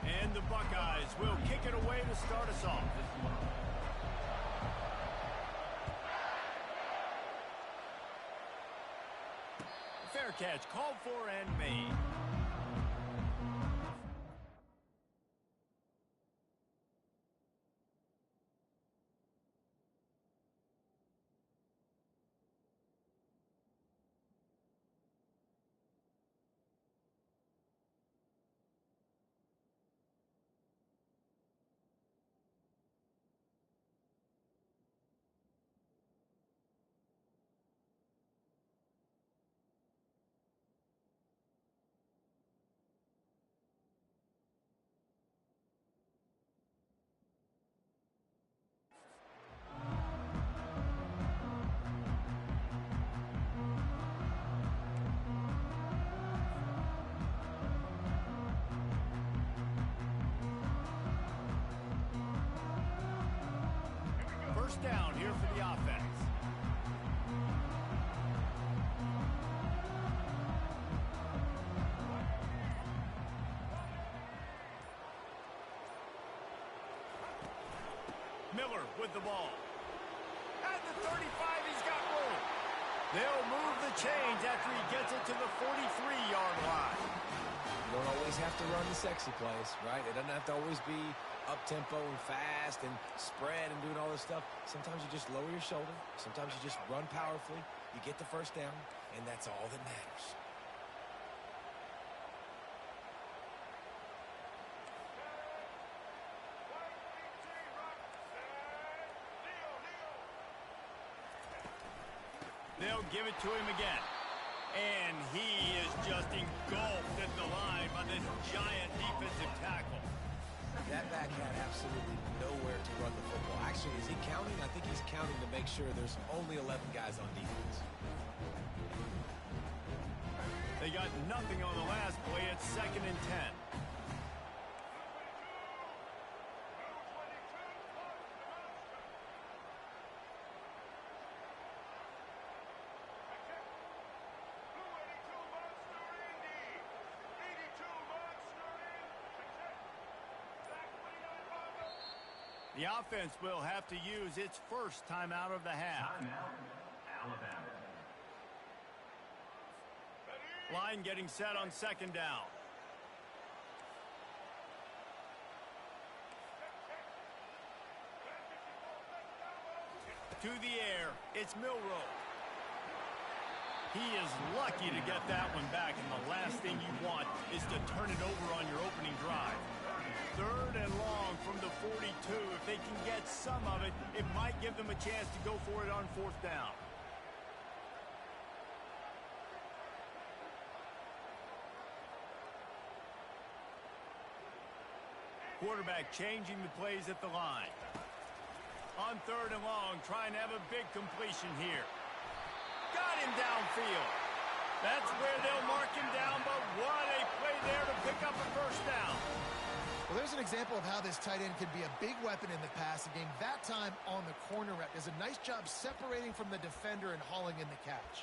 And the Buckeyes will kick it away to start us off. Fair catch called for and made. Down here for the offense. Miller with the ball. At the 35, he's got room. They'll move the chains after he gets it to the 43-yard line. You don't always have to run the sexy plays, right? It doesn't have to always be up-tempo and fast and spread and doing all this stuff. Sometimes you just lower your shoulder. Sometimes you just run powerfully. You get the first down, and that's all that matters. They'll give it to him again. And he is just engulfed at the line by this giant defensive tackle. That back had absolutely nowhere to run the football. Actually, is he counting? I think he's counting to make sure there's only 11 guys on defense. They got nothing on the last play. It's 2nd and 10. The offense will have to use its first timeout of the half. Timeout, Alabama. Line getting set on 2nd down. To the air, it's Milroe. He is lucky to get that one back, and the last thing you want is to turn it over on your opening drive. 3rd and long from the 42. If they can get some of it, it might give them a chance to go for it on 4th down. Quarterback changing the plays at the line. On 3rd and long, trying to have a big completion here. Got him downfield. That's where they'll mark him down, but what a play there to pick up a first down. Well, there's an example of how this tight end could be a big weapon in the passing game. That time on the corner route does a nice job separating from the defender and hauling in the catch.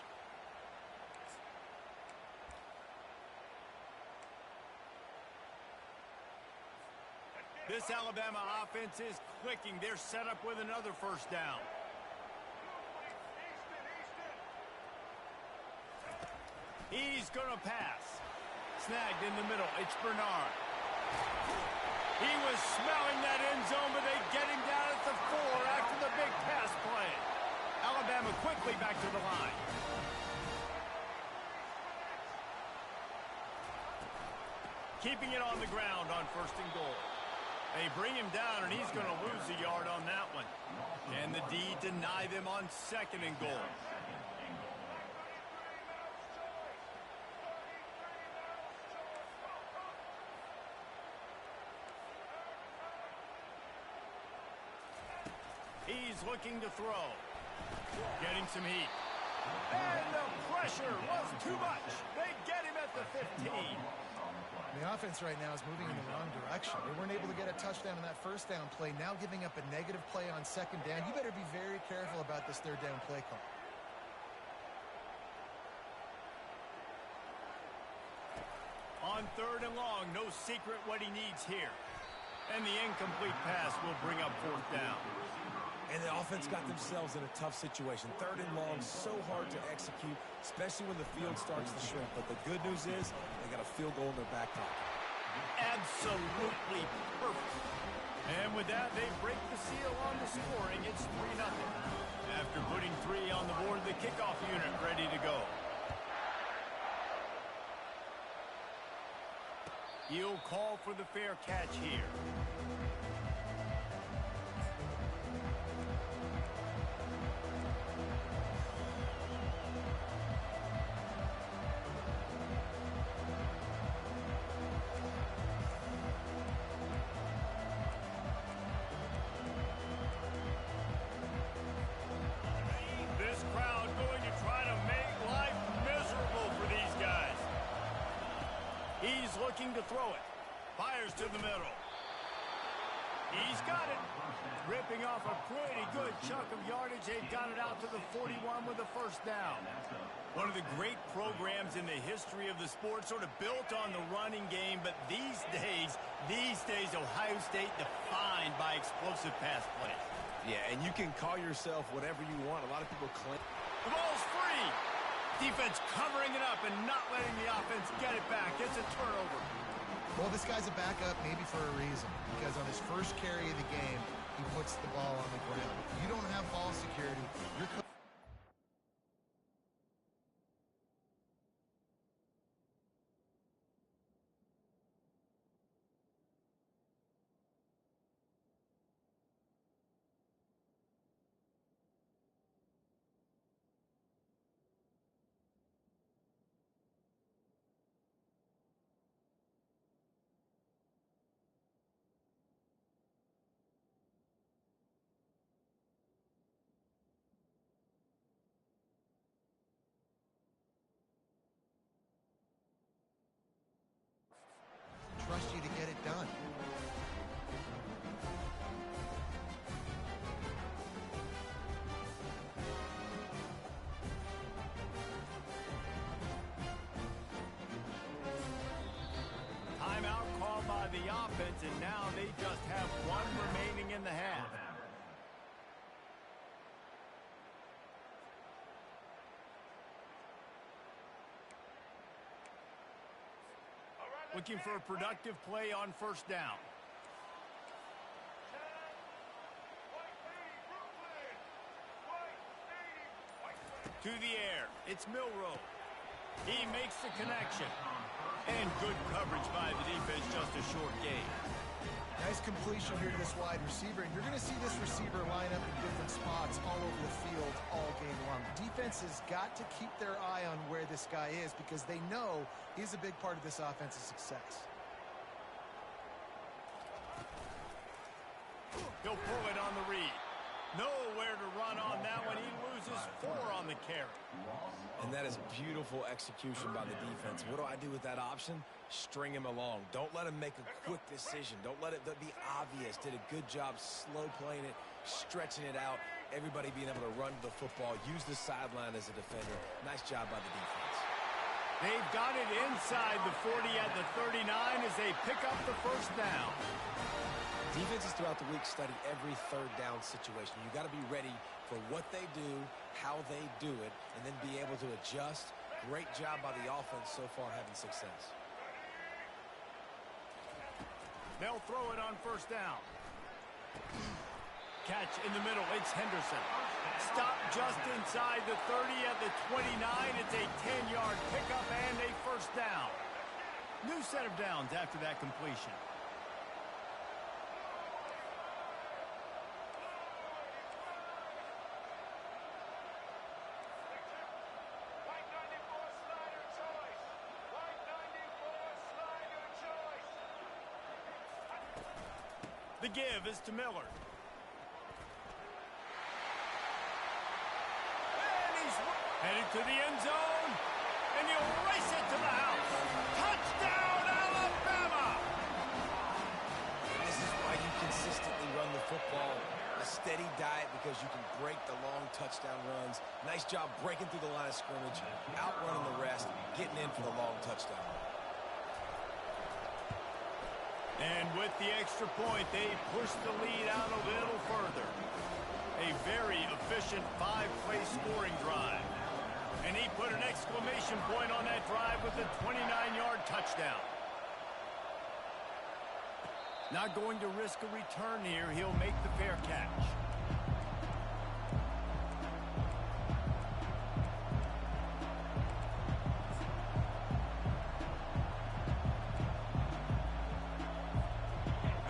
This Alabama offense is clicking. They're set up with another first down. He's going to pass. Snagged in the middle. It's Bernard. He was smelling that end zone, but they get him down at the 4 after the big pass play. Alabama quickly back to the line. Keeping it on the ground on 1st and goal. They bring him down, and he's going to lose a yard on that one. And the D deny them on 2nd and goal. He's looking to throw. Getting some heat. And the pressure was too much. They get him at the 15. The offense right now is moving in the wrong direction. They weren't able to get a touchdown on that first down play. Now giving up a negative play on 2nd down. You better be very careful about this 3rd down play call. On third and long. No secret what he needs here. And the incomplete pass will bring up fourth down. And the offense got themselves in a tough situation. Third and long, so hard to execute, especially when the field starts to shrink. But the good news is they got a field goal in their back pocket. Absolutely perfect. And with that, they break the seal on the scoring. It's 3-0. After putting 3 on the board, the kickoff unit ready to go. He'll call for the fair catch here. Looking to throw it. Fires to the middle. He's got it. Ripping off a pretty good chunk of yardage. They've got it out to the 41 with a first down. One of the great programs in the history of the sport, sort of built on the running game, but these days, Ohio State defined by explosive pass play. Yeah, and you can call yourself whatever you want. A lot of people claim. The ball's free. Defense covering it up and not letting the offense get it back. It's a turnover. Well, this guy's a backup maybe for a reason, because on his first carry of the game, he puts the ball on the ground. If you don't have ball security, you're trust you to get it done. Timeout called by the offense, and now they just have one remaining in the half. Looking for a productive play on first down. To the air. It's Milroe. He makes the connection. And good coverage by the defense, just a short gain. Nice completion here to this wide receiver, and you're going to see this receiver line up in different spots all over the field all game long. Defense has got to keep their eye on where this guy is because they know he's a big part of this offense's success. He'll pull it on the read. Nowhere to run on that one. He loses 4 on the carry. And that is beautiful execution by the defense. What do I do with that option? String him along. Don't let him make a quick decision. Don't let it be obvious. Did a good job slow playing it, stretching it out. Everybody being able to run to the football, use the sideline as a defender. Nice job by the defense. They've got it inside the 40 at the 39 as they pick up the first down. Defenses throughout the week study every third down situation. You got to be ready for what they do, how they do it, and then be able to adjust. Great job by the offense so far having success. They'll throw it on first down. Catch in the middle. It's Henderson. Stop just inside the 30 at the 29. It's a 10-yard pickup and a first down. New set of downs after that completion. The give is to Miller. And he's headed to the end zone. And he'll race it to the house. Touchdown, Alabama! This is why you consistently run the football. A steady diet because you can break the long touchdown runs. Nice job breaking through the line of scrimmage, outrunning the rest, getting in for the long touchdown. And with the extra point, they push the lead out a little further. A very efficient 5-play scoring drive. And he put an exclamation point on that drive with a 29-yard touchdown. Not going to risk a return here. He'll make the fair catch.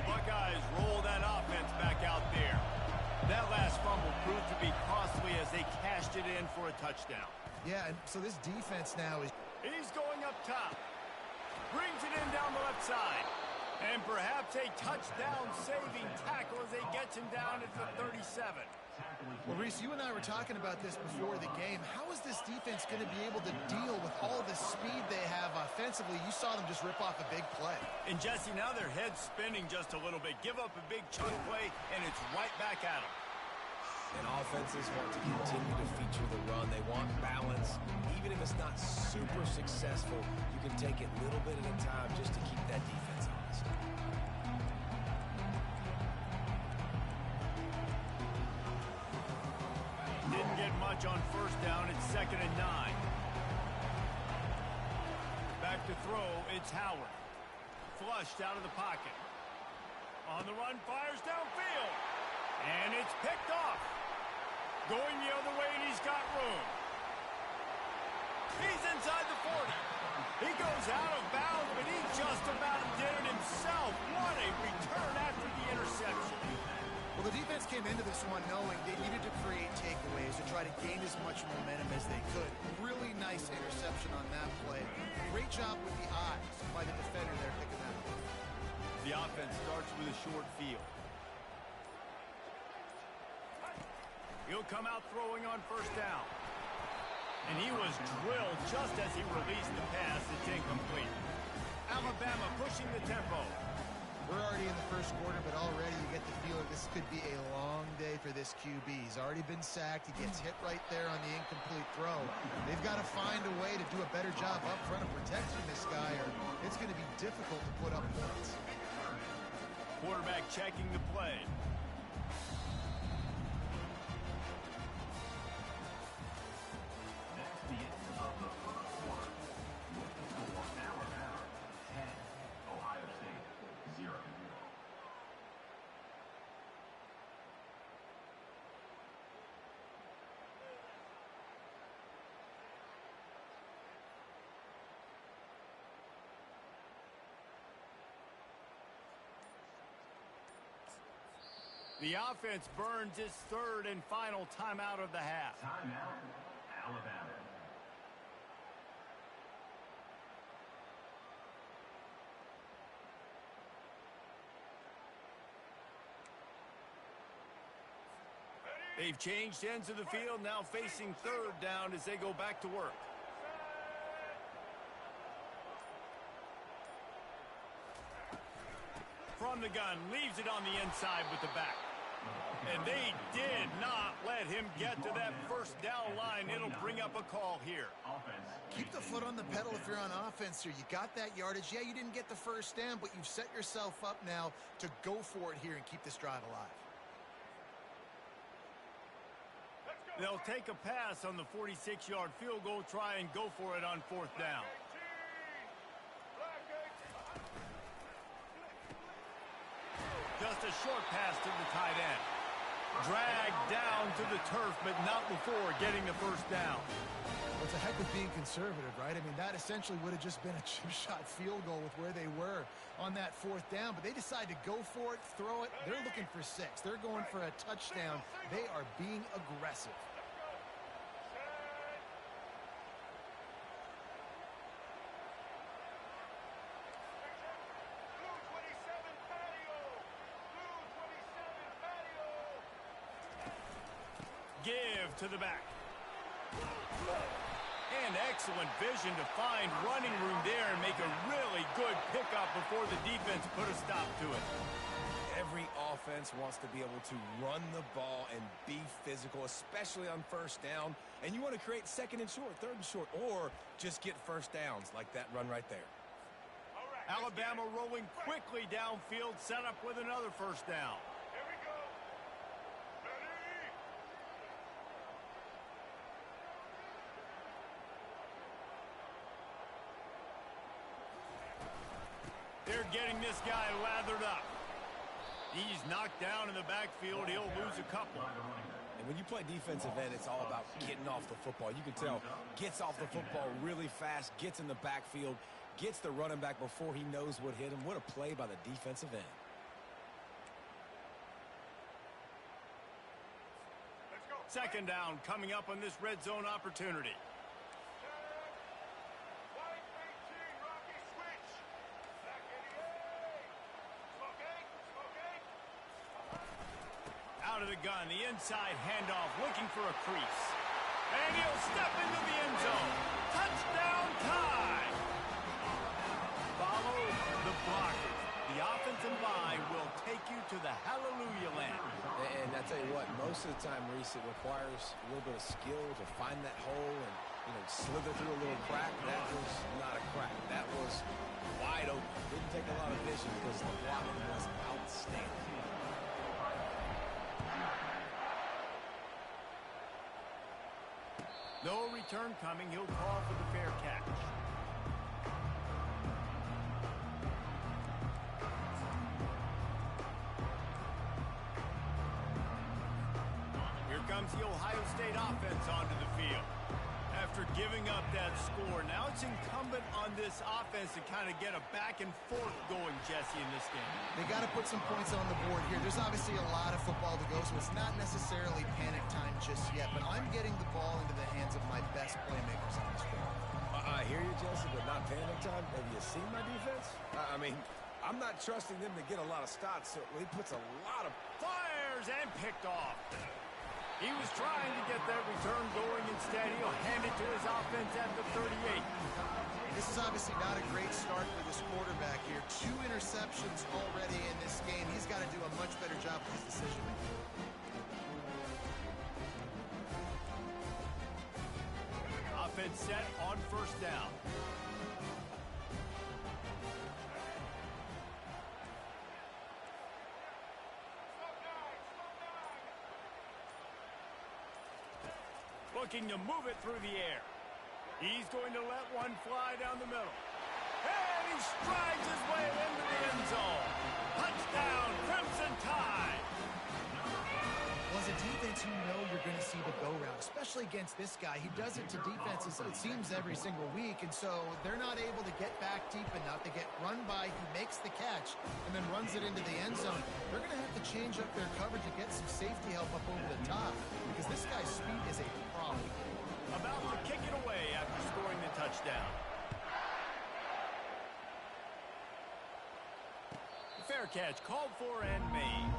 Buckeyes roll that offense back out there. That last fumble proved to be costly as they cashed it in for a touchdown. Yeah, and so this defense now is... He's going up top. Brings it in down the left side. And perhaps a touchdown-saving tackle as they gets him down at the 37. Well, Reese, you and I were talking about this before the game. How is this defense going to be able to deal with all the speed they have offensively? You saw them just rip off a big play. And, Jesse, now their head's spinning just a little bit. Give up a big chunk play, and it's right back at them. And offenses want to continue to feature the run. They want balance. Even if it's not super successful, you can take it little bit at a time just to keep that defense honest. Didn't get much on first down. It's 2nd and 9. Back to throw. It's Howard. Flushed out of the pocket. On the run, fires downfield. And it's picked off. Going the other way, and he's got room. He's inside the 40. He goes out of bounds, but he just about did it himself. What a return after the interception. Well, the defense came into this one knowing they needed to create takeaways to try to gain as much momentum as they could. Really nice interception on that play. Great job with the eyes by the defender there picking that up. The offense starts with a short field. He'll come out throwing on first down. And he was drilled just as he released the pass. It's incomplete. Alabama pushing the tempo. We're already in the first quarter, but already you get the feeling this could be a long day for this QB. He's already been sacked. He gets hit right there on the incomplete throw. They've got to find a way to do a better job up front of protecting this guy, or it's going to be difficult to put up points. Quarterback checking the play. The offense burns its 3rd and final timeout of the half. Timeout, Alabama. They've changed ends of the field, now facing 3rd down as they go back to work. From the gun, leaves it on the inside with the back. And they did not let him get to that first down line. It'll bring up a call here. Keep the foot on the pedal if you're on offense here. You got that yardage. Yeah, you didn't get the first down, but you've set yourself up now to go for it here and keep this drive alive. They'll take a pass on the 46-yard field goal, try and go for it on 4th down. Just a short pass to the tight end. Dragged down to the turf, but not before getting the first down. Well, it's a heck of being conservative, right? I mean, that essentially would have just been a chip shot field goal with where they were on that 4th down, but they decide to go for it, throw it. They're looking for 6. They're going for a touchdown. They are being aggressive. Give to the back. And excellent vision to find running room there and make a really good pickup before the defense put a stop to it. Every offense wants to be able to run the ball and be physical, especially on first down. And you want to create 2nd and short, 3rd and short, or just get first downs like that run right there. Alabama rolling quickly downfield, set up with another first down. Here we go. Ready? They're getting this guy lathered up. He's knocked down in the backfield. He'll lose a couple. And when you play defensive end, it's all about getting off the football. You can tell, gets off the football really fast, gets in the backfield, gets the running back before he knows what hit him. What a play by the defensive end. Let's go. Second down coming up on this red zone opportunity. White 18, Rocky switch. Back 88. Smoking, smoking. Out of the gun, the inside handoff, looking for a crease. And he'll step into the end zone. Touchdown time! Follow the blockers. The offensive line will take you to the hallelujah land. And I tell you what, most of the time, Reese, it requires a little bit of skill to find that hole and, slither through a little crack. That was not a crack. That was wide open. Didn't take a lot of vision because the blocking was outstanding. No return coming. He'll call for the fair catch. Here comes the Ohio State offense onto the field. After giving up that score, now it's incumbent on this offense to kind of get a back and forth going, Jesse, in this game. They got to put some points on the board here. There's obviously a lot of football to go, so it's not necessarily panic time just yet, but I'm getting the ball into the hands of my best playmakers on this field. I hear you, Jesse, but not panic time. Have you seen my defense? I mean, I'm not trusting them to get a lot of stops, so he puts a lot of... Fires and picked off. He was trying to get that return going. Instead, he'll hand it to his offense at the 38. This is obviously not a great start for this quarterback here. 2 interceptions already in this game. He's got to do a much better job with his decision-making. Offense set on first down. Looking to move it through the air. He's going to let one fly down the middle. And he strides his way into the end zone. Touchdown, Crimson Tide. Well, as a defense, you know you're going to see the go route, especially against this guy. He does it to defenses, it seems, every single week, and so they're not able to get back deep enough. They get run by, he makes the catch, and then runs it into the end zone. They're going to have to change up their coverage and get some safety help up over the top, because this guy's speed is a problem. About to kick it away after scoring the touchdown. Fair catch called for and made.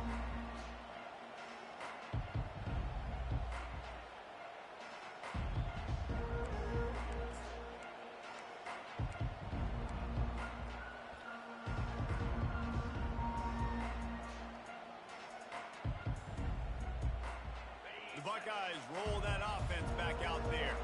The Buckeyes roll that offense back out there.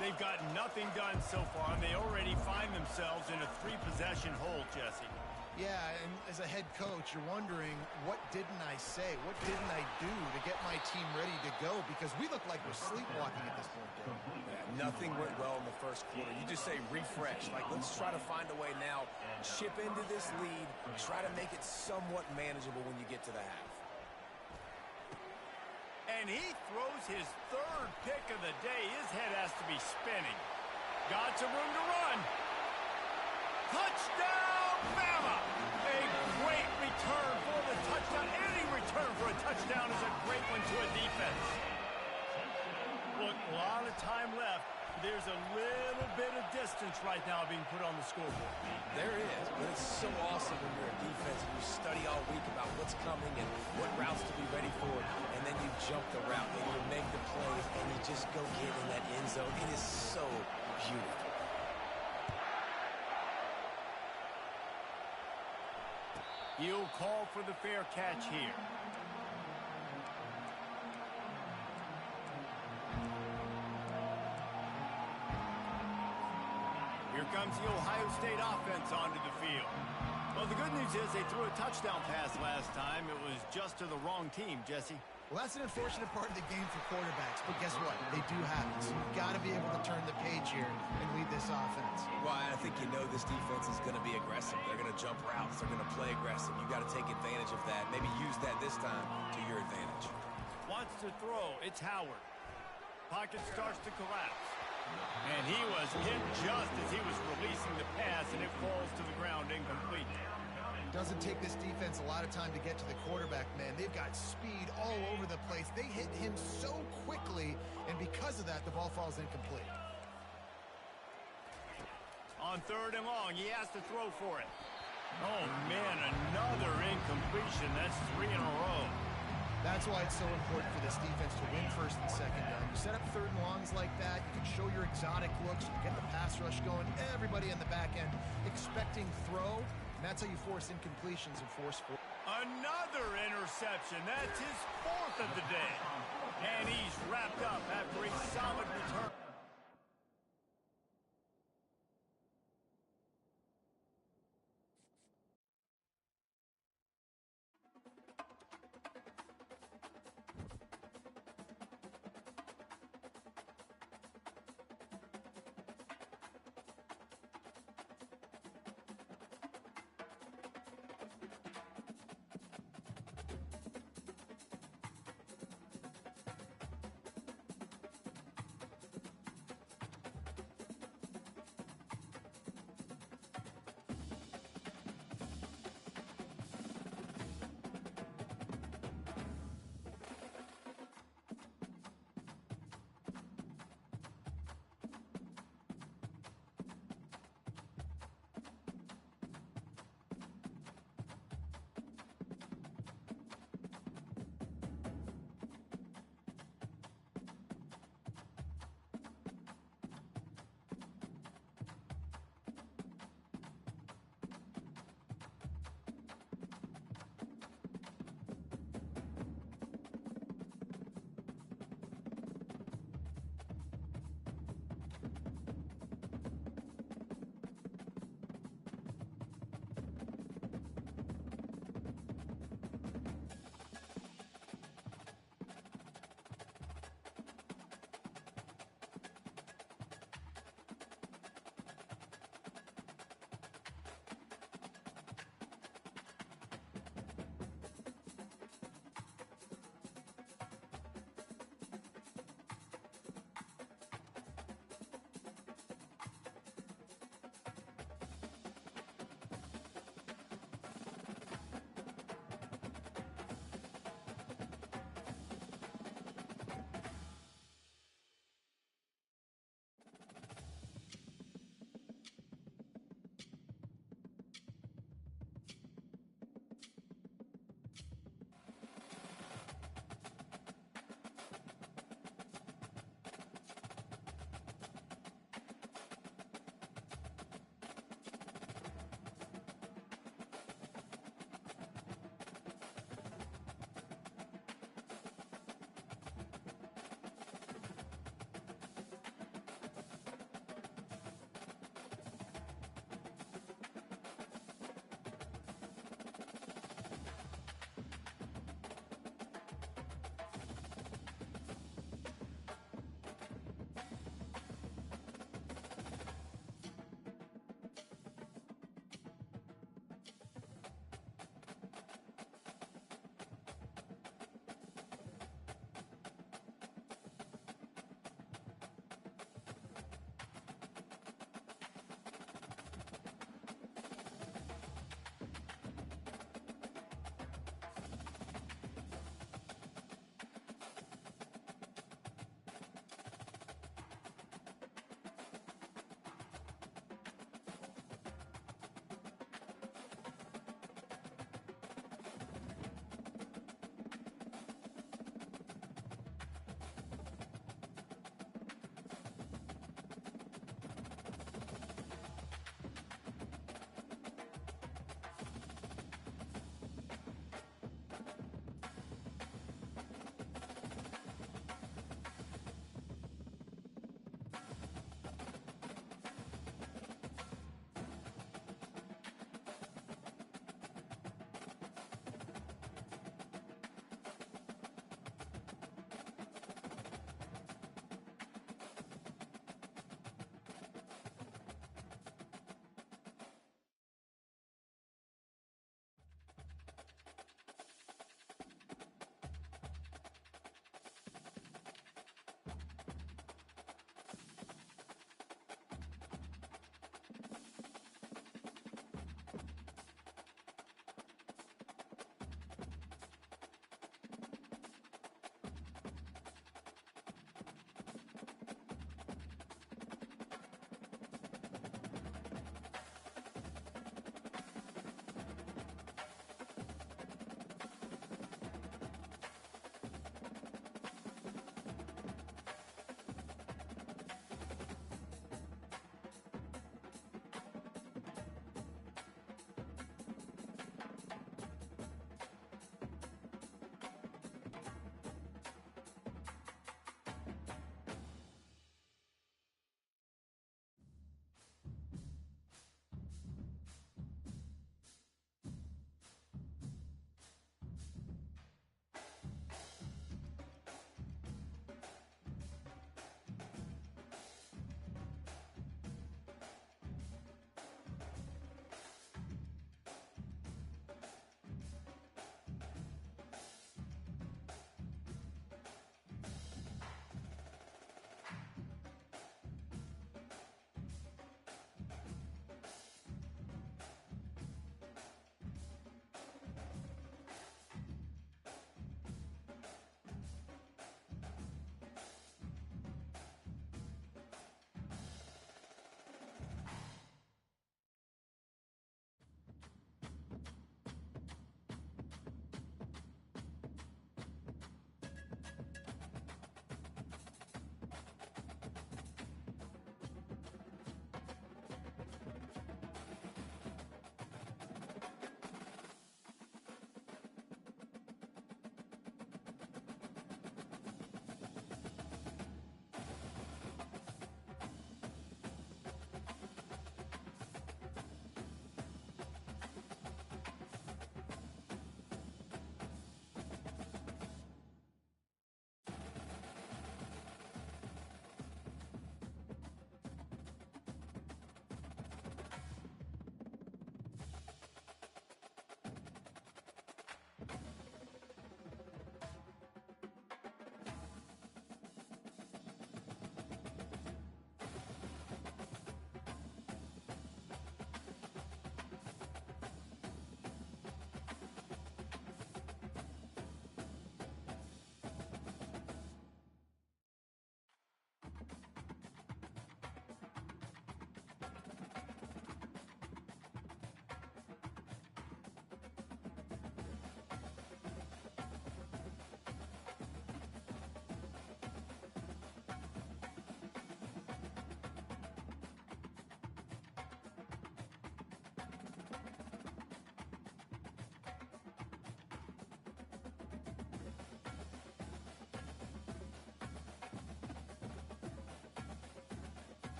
They've got nothing done so far, and they already find themselves in a 3-possession hole, Jesse. Yeah, and as a head coach, you're wondering, what didn't I say? What didn't I do to get my team ready to go? Because we look like we're sleepwalking at this point, Dave. Yeah, nothing went well in the first quarter. You just say refresh. Like, let's try to find a way now. Chip into this lead. Try to make it somewhat manageable when you get to the half. And he throws his 3rd pick of the day. His head has to be spinning. Got some room to run. Touchdown, Bama! A great return for the touchdown. Any return for a touchdown is a great one to a defense. Look, a lot of time left. There's a little bit of distance right now being put on the scoreboard. There is, but it's so awesome when you're a defense and you study all week about what's coming and what routes to be ready for, and then you jump the route and you make the plays and you just go get in that end zone. It is so beautiful. He'll call for the fair catch here. Here comes the Ohio State offense onto the field. Well, the good news is they threw a touchdown pass last time. It was just to the wrong team, Jesse. Well, that's an unfortunate part of the game for quarterbacks, but guess what? They do have it, so you've got to be able to turn the page here and lead this offense. Well, I think you know this defense is going to be aggressive. They're going to jump routes. They're going to play aggressive. You've got to take advantage of that. Maybe use that this time to your advantage. Wants to throw. It's Howard. Pocket starts to collapse. And he was hit just as he was releasing the pass, and it falls to the ground incomplete. Doesn't take this defense a lot of time to get to the quarterback, man. They've got speed all over the place. They hit him so quickly, and because of that, the ball falls incomplete. On 3rd and long, he has to throw for it. Oh, man, another incompletion. That's 3 in a row. That's why it's so important for this defense to win 1st and 2nd down. You set up 3rd and longs like that, you can show your exotic looks, you can get the pass rush going, everybody in the back end expecting throw, and that's how you force incompletions and force four. Another interception. That's his 4th of the day. And he's wrapped up after a solid return.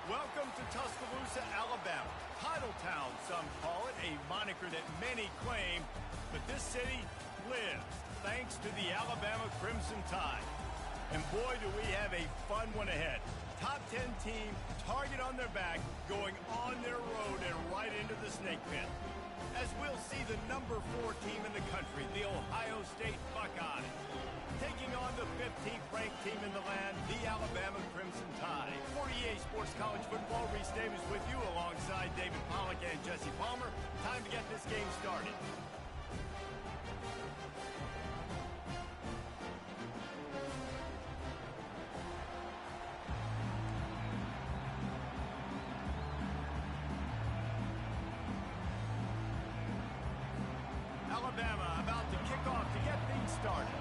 Welcome to Tuscaloosa, Alabama. Titletown, some call it, a moniker that many claim, but this city lives thanks to the Alabama Crimson Tide. And boy, do we have a fun one ahead. Top 10 team, target on their back, going on their road and right into the snake pit. As we'll see the number 4 team in the country, the Ohio State Buckeyes, taking on the 15th ranked team in the land, the Alabama Crimson Tide. 48 Sports College Football, Reese Davis with you alongside David Pollack and Jesse Palmer. Time to get this game started. Alabama about to kick off to get things started.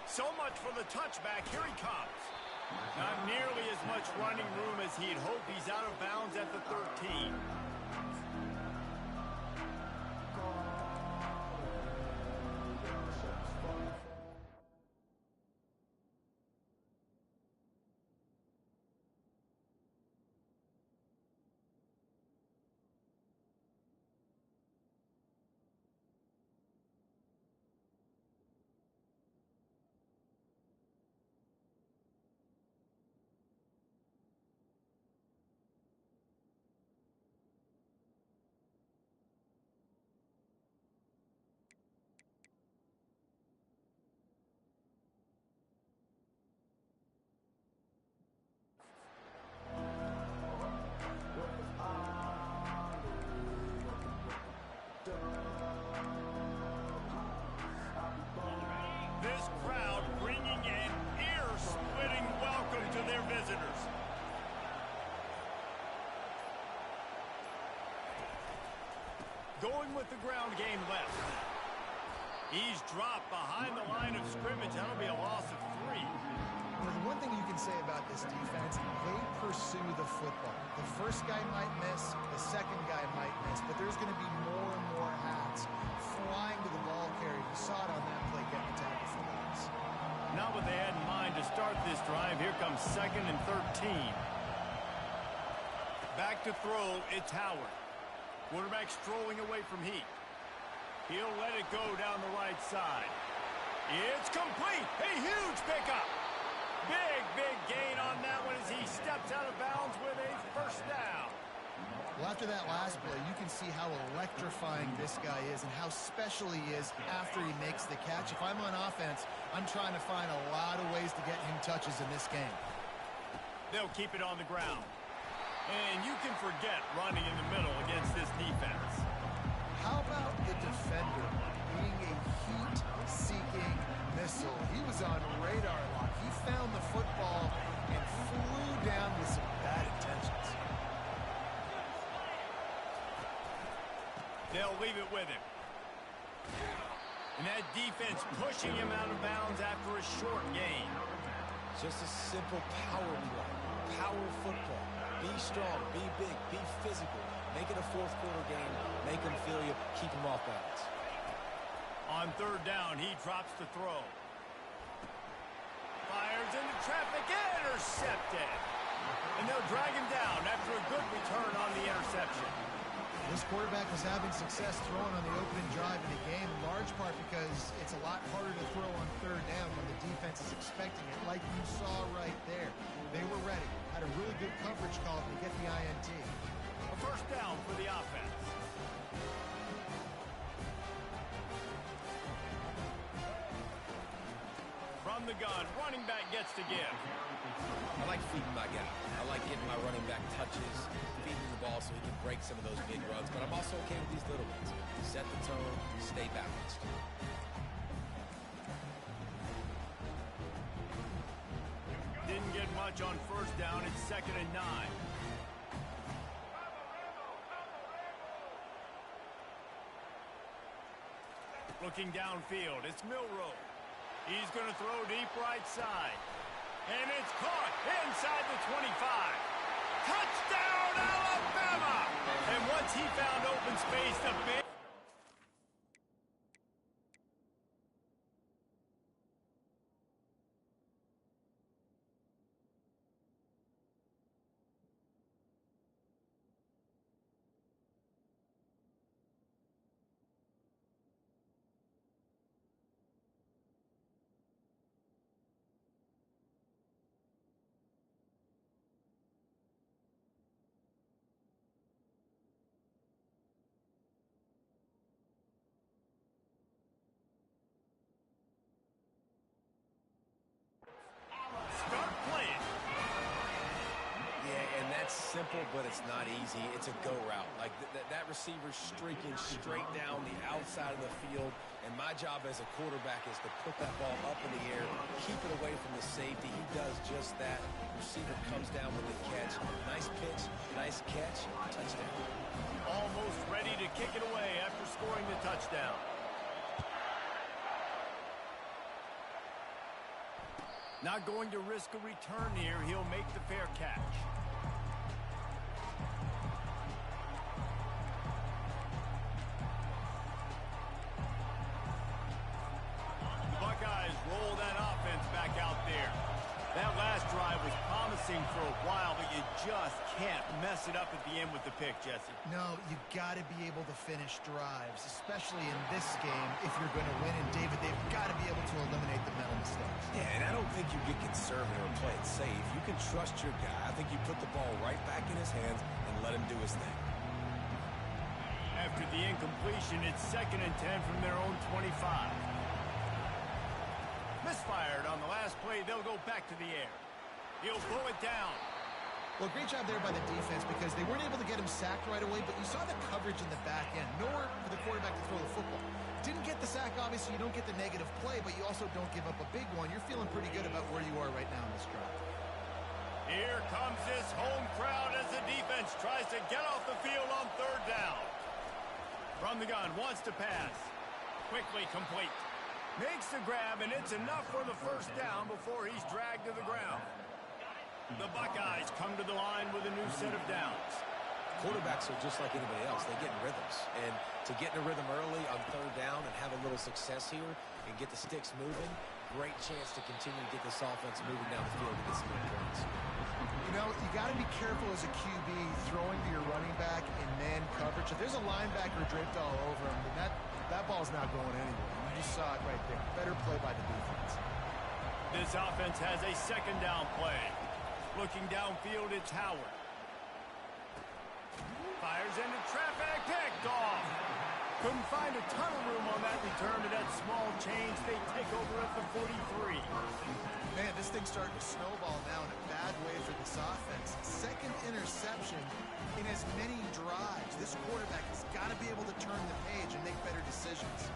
So much for the touchback. Here he comes. Not nearly as much running room as he'd hoped. He's out of bounds at the 13. This crowd bringing an ear-splitting welcome to their visitors. Going with the ground game left. He's dropped behind the line of scrimmage. That'll be a loss of 3. You know, the one thing you can say about this defense, they pursue the football. The first guy might miss, the second guy might miss, but there's going to be more and more hats flying to the ball carrier. You saw it on that play getting the tackle for loss. Not what they had in mind to start this drive. Here comes 2nd and 13. Back to throw, it's Howard. Quarterback strolling away from Heat. He'll let it go down the right side. It's complete. A huge pickup. Big gain on that one as he steps out of bounds with a first down. Well, after that last play, you can see how electrifying this guy is and how special he is after he makes the catch. If I'm on offense, I'm trying to find a lot of ways to get him touches in this game. They'll keep it on the ground. And you can forget running in the middle against this defense. How about the defender being a heat-seeking missile? He was on radar lock. He found the football and flew down with some bad intentions. They'll leave it with him. And that defense pushing him out of bounds after a short gain. Just a simple power play. Power football. Be strong, be big, be physical. Make it a fourth-quarter game. Make them feel you. Keep them off balance. On 3rd down, he drops to throw. Fires into traffic, intercepted. And they'll drag him down after a good return on the interception. This quarterback was having success throwing on the opening drive in the game, in large part because it's a lot harder to throw on 3rd down when the defense is expecting it, like you saw right there. They were ready, had a really good coverage call to get the INT. A first down for the offense. From the gun, running back gets to give. I like feeding my guy. I like getting my running back touches, feeding the ball so he can break some of those big runs. But I'm also okay with these little ones. Set the tone, stay balanced. Didn't get much on 1st down. It's 2nd and 9. Looking downfield, it's Milroe. He's going to throw deep right side. And it's caught inside the 25. Touchdown, Alabama! And once he found open space, the big... Start playing. Yeah, and that's simple, but it's not easy. It's a go route. Like that receiver's streaking straight down the outside of the field, and my job as a quarterback is to put that ball up in the air, keep it away from the safety. He does just that. Receiver comes down with the catch. Nice pitch, nice catch, touchdown. Almost ready to kick it away after scoring the touchdown. Not going to risk a return here. He'll make the fair catch. The Buckeyes roll that offense back out there. That last drive was promising for a while, but you just can't mess it up at the end with the pick, Jesse. No, you got to be able to finish drives, especially in this game if you're going to win. And, David, they've got to be able to eliminate the mental mistakes. Yeah, and I don't think you get conservative or play it safe. You can trust your guy. I think you put the ball right back in his hands and let him do his thing. After the incompletion, it's 2nd and 10 from their own 25. Misfired on the last play. They'll go back to the air. He'll pull it down. Well, great job there by the defense because they weren't able to get him sacked right away, but you saw the coverage in the back end. Nowhere for the quarterback to throw the football. Didn't get the sack, obviously. You don't get the negative play, but you also don't give up a big one. You're feeling pretty good about where you are right now in this drive. Here comes this home crowd as the defense tries to get off the field on 3rd down. From the gun, wants to pass. Quickly complete. Makes the grab, and it's enough for the 1st down before he's dragged to the ground. The Buckeyes come to the line with a new set of downs. Quarterbacks are just like anybody else. They get in rhythms. And to get in a rhythm early on 3rd down and have a little success here and get the sticks moving, great chance to continue to get this offense moving down the field to get some more points. You know, you got to be careful as a QB throwing to your running back in man coverage. If there's a linebacker draped all over him, then that ball's not going anywhere. You just saw it right there. Better play by the defense. This offense has a 2nd down play. Looking downfield, it's Howard. Fires into traffic, picked off. Couldn't find a ton of room on that return to that small change. They take over at the 43. Man, this thing's starting to snowball now in a bad way for this offense. 2nd interception in as many drives. This quarterback has got to be able to turn the page and make better decisions.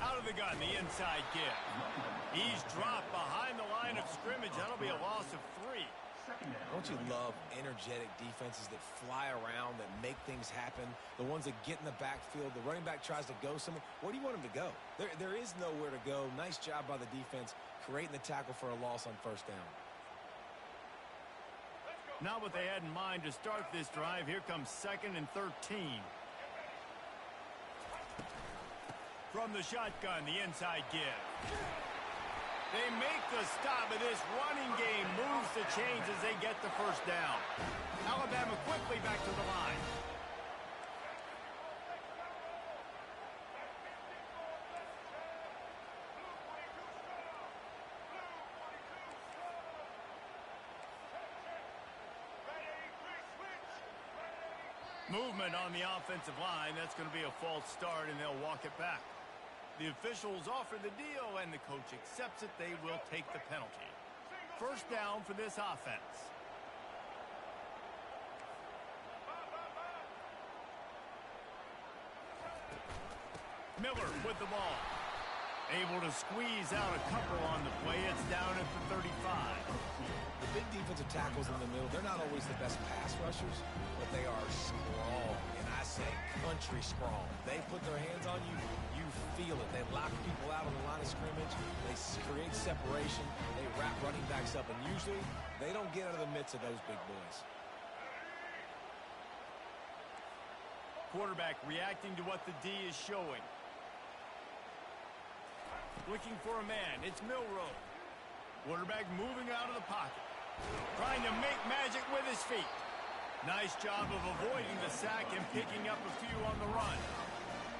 Out of the gun, the inside give. He's dropped behind the line of scrimmage. That'll be a loss of 3. Don't you love energetic defenses that fly around, that make things happen? The ones that get in the backfield. The running back tries to go somewhere. Where do you want him to go? There is nowhere to go. Nice job by the defense creating the tackle for a loss on 1st down. Not what they had in mind to start this drive. Here comes 2nd and 13. From the shotgun, the inside give. They make the stop, and this running game moves the chains as they get the 1st down. Alabama quickly back to the line. Movement on the offensive line. That's going to be a false start, and they'll walk it back. The officials offer the deal, and the coach accepts it. They will take the penalty. 1st down for this offense. Miller with the ball. Able to squeeze out a couple on the play. It's down at the 35. The big defense offensive tackles in the middle, they're not always the best pass rushers, but they are strong, and I say country strong. They put their hands on you, you feel it. They lock people out on the line of scrimmage. They create separation. They wrap running backs up, and usually they don't get out of the midst of those big boys. Quarterback reacting to what the D is showing. Looking for a man. It's Milroe. Quarterback moving out of the pocket. Trying to make magic with his feet. Nice job of avoiding the sack and picking up a few on the run.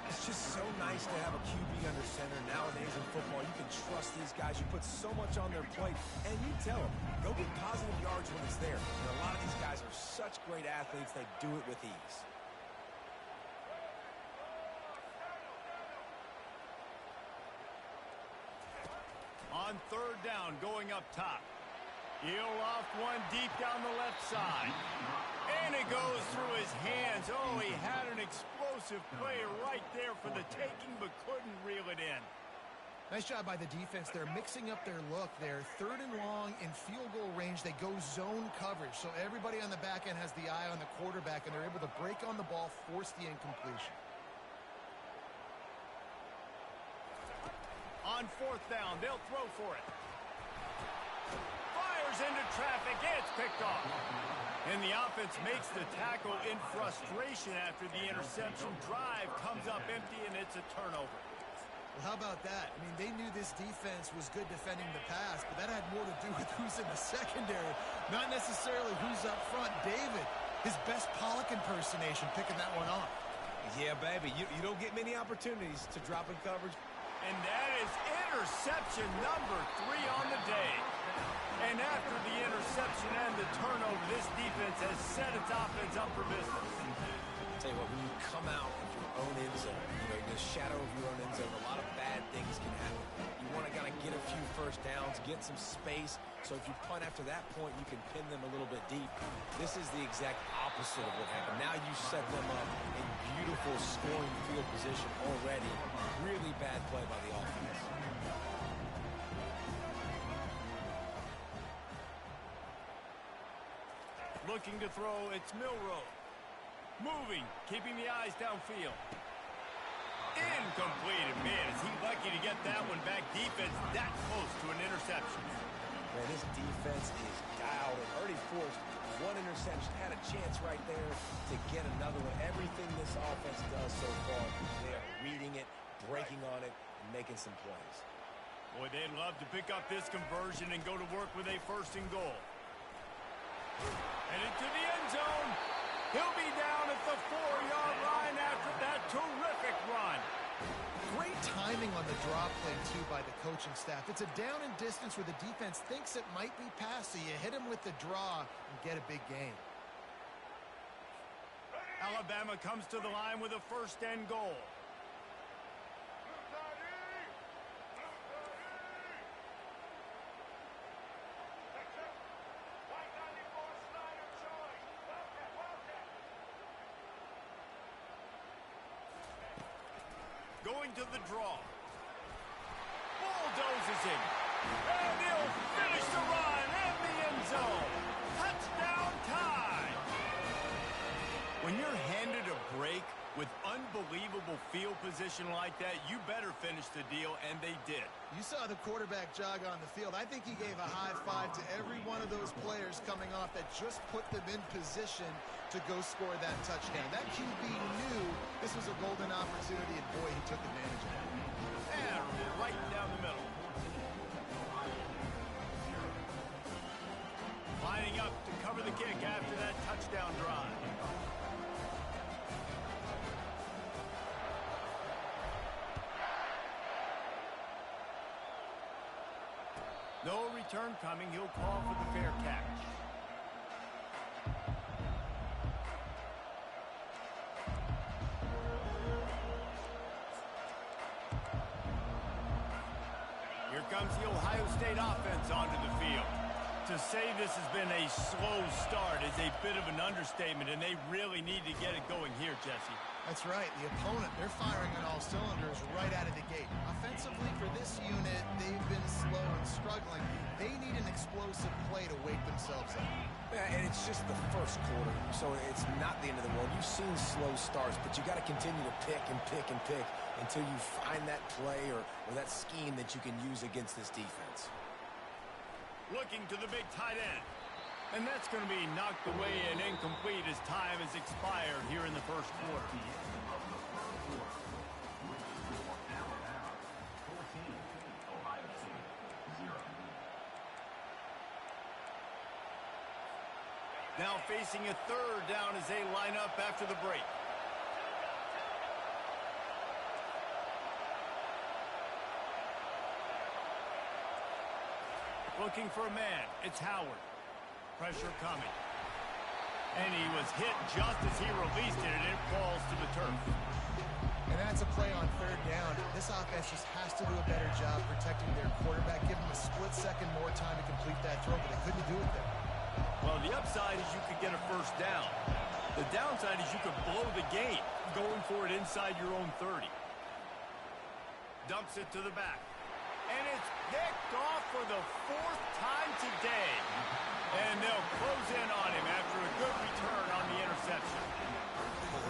It's just so nice to have a QB under center. Nowadays in football, you can trust these guys. You put so much on their plate, and you tell them, go get positive yards when it's there. And a lot of these guys are such great athletes, they do it with ease. On third down, going up top. He'll loft one deep down the left side. And it goes through his hands. Oh, he had an explosive player right there for the taking, but couldn't reel it in. Nice job by the defense. They're mixing up their look there. Third and long in field goal range. They go zone coverage. So everybody on the back end has the eye on the quarterback, and they're able to break on the ball, force the incompletion. On fourth down, they'll throw for it. Fires into traffic. It's picked off. And the offense makes the tackle in frustration after the interception. Drive comes up empty, and it's a turnover. Well, how about that? I mean, they knew this defense was good defending the pass, but that had more to do with who's in the secondary, not necessarily who's up front. David, his best Pollock impersonation, picking that one off. Yeah, baby, you don't get many opportunities to drop in coverage. And that is interception number 3 on the day. And after the interception and the turnover, this defense has set its offense up for business. I'll tell you what, when you come out of your own end zone, in the shadow of your own end zone, a lot of bad things can happen. You want to kind of get a few first downs, get some space, so if you punt after that point, you can pin them a little bit deep. This is the exact opposite of what happened. Now you set them up in beautiful scoring field position already. Really bad play by the offense. Looking to throw, it's Milroe. Moving, keeping the eyes downfield. Incomplete. And man, is he lucky to get that one back. Defense that close to an interception. Man, this defense is dialed and already forced one interception. Had a chance right there to get another one. Everything this offense does so far, they are reading it, breaking on it, and making some plays. Boy, they'd love to pick up this conversion and go to work with a first and goal. And into the end zone. He'll be down at the 4-yard line after that terrific run. Great timing on the draw play, too, by the coaching staff. It's a down and distance where the defense thinks it might be pass, so you hit him with the draw and get a big gain. Alabama comes to the line with a first and goal. Going to the draw. Bulldozes him. And he'll finish the run in the end zone. Touchdown time. When you're handed a break with unbelievable field position like that, you better finish the deal, and they did. You saw the quarterback jog on the field. I think he gave a high five to every one of those players coming off that just put them in position to go score that touchdown. That QB knew this was a golden opportunity, and boy, he took advantage of it. And right down the middle. Lining up to cover the kick after that touchdown drive. No return coming. He'll call for the fair catch. Here comes the Ohio State offense onto the field. To say this has been a slow start is a bit of an understatement, and they really need to get it going here, Jesse. That's right. The opponent, they're firing on all cylinders right out of the gate. Offensively, for this unit, they've been slow and struggling. They need an explosive play to wake them themselves up. Yeah, and it's just the first quarter, so it's not the end of the world. You've seen slow starts, but you got to continue to pick and pick and pick until you find that play or that scheme that you can use against this defense. Looking to the big tight end. And that's going to be knocked away and incomplete as time has expired here in the first quarter. Now facing a third down as they line up after the break. Looking for a man. It's Howard. Pressure coming. And he was hit just as he released it, and it falls to the turf. And that's a play on third down. This offense just has to do a better job protecting their quarterback, give him a split second more time to complete that throw, but they couldn't do it there. Well, the upside is you could get a first down. The downside is you could blow the game going for it inside your own 30. Dumps it to the back. And it's picked off for the fourth time today. And they'll close in on him after a good return on the interception.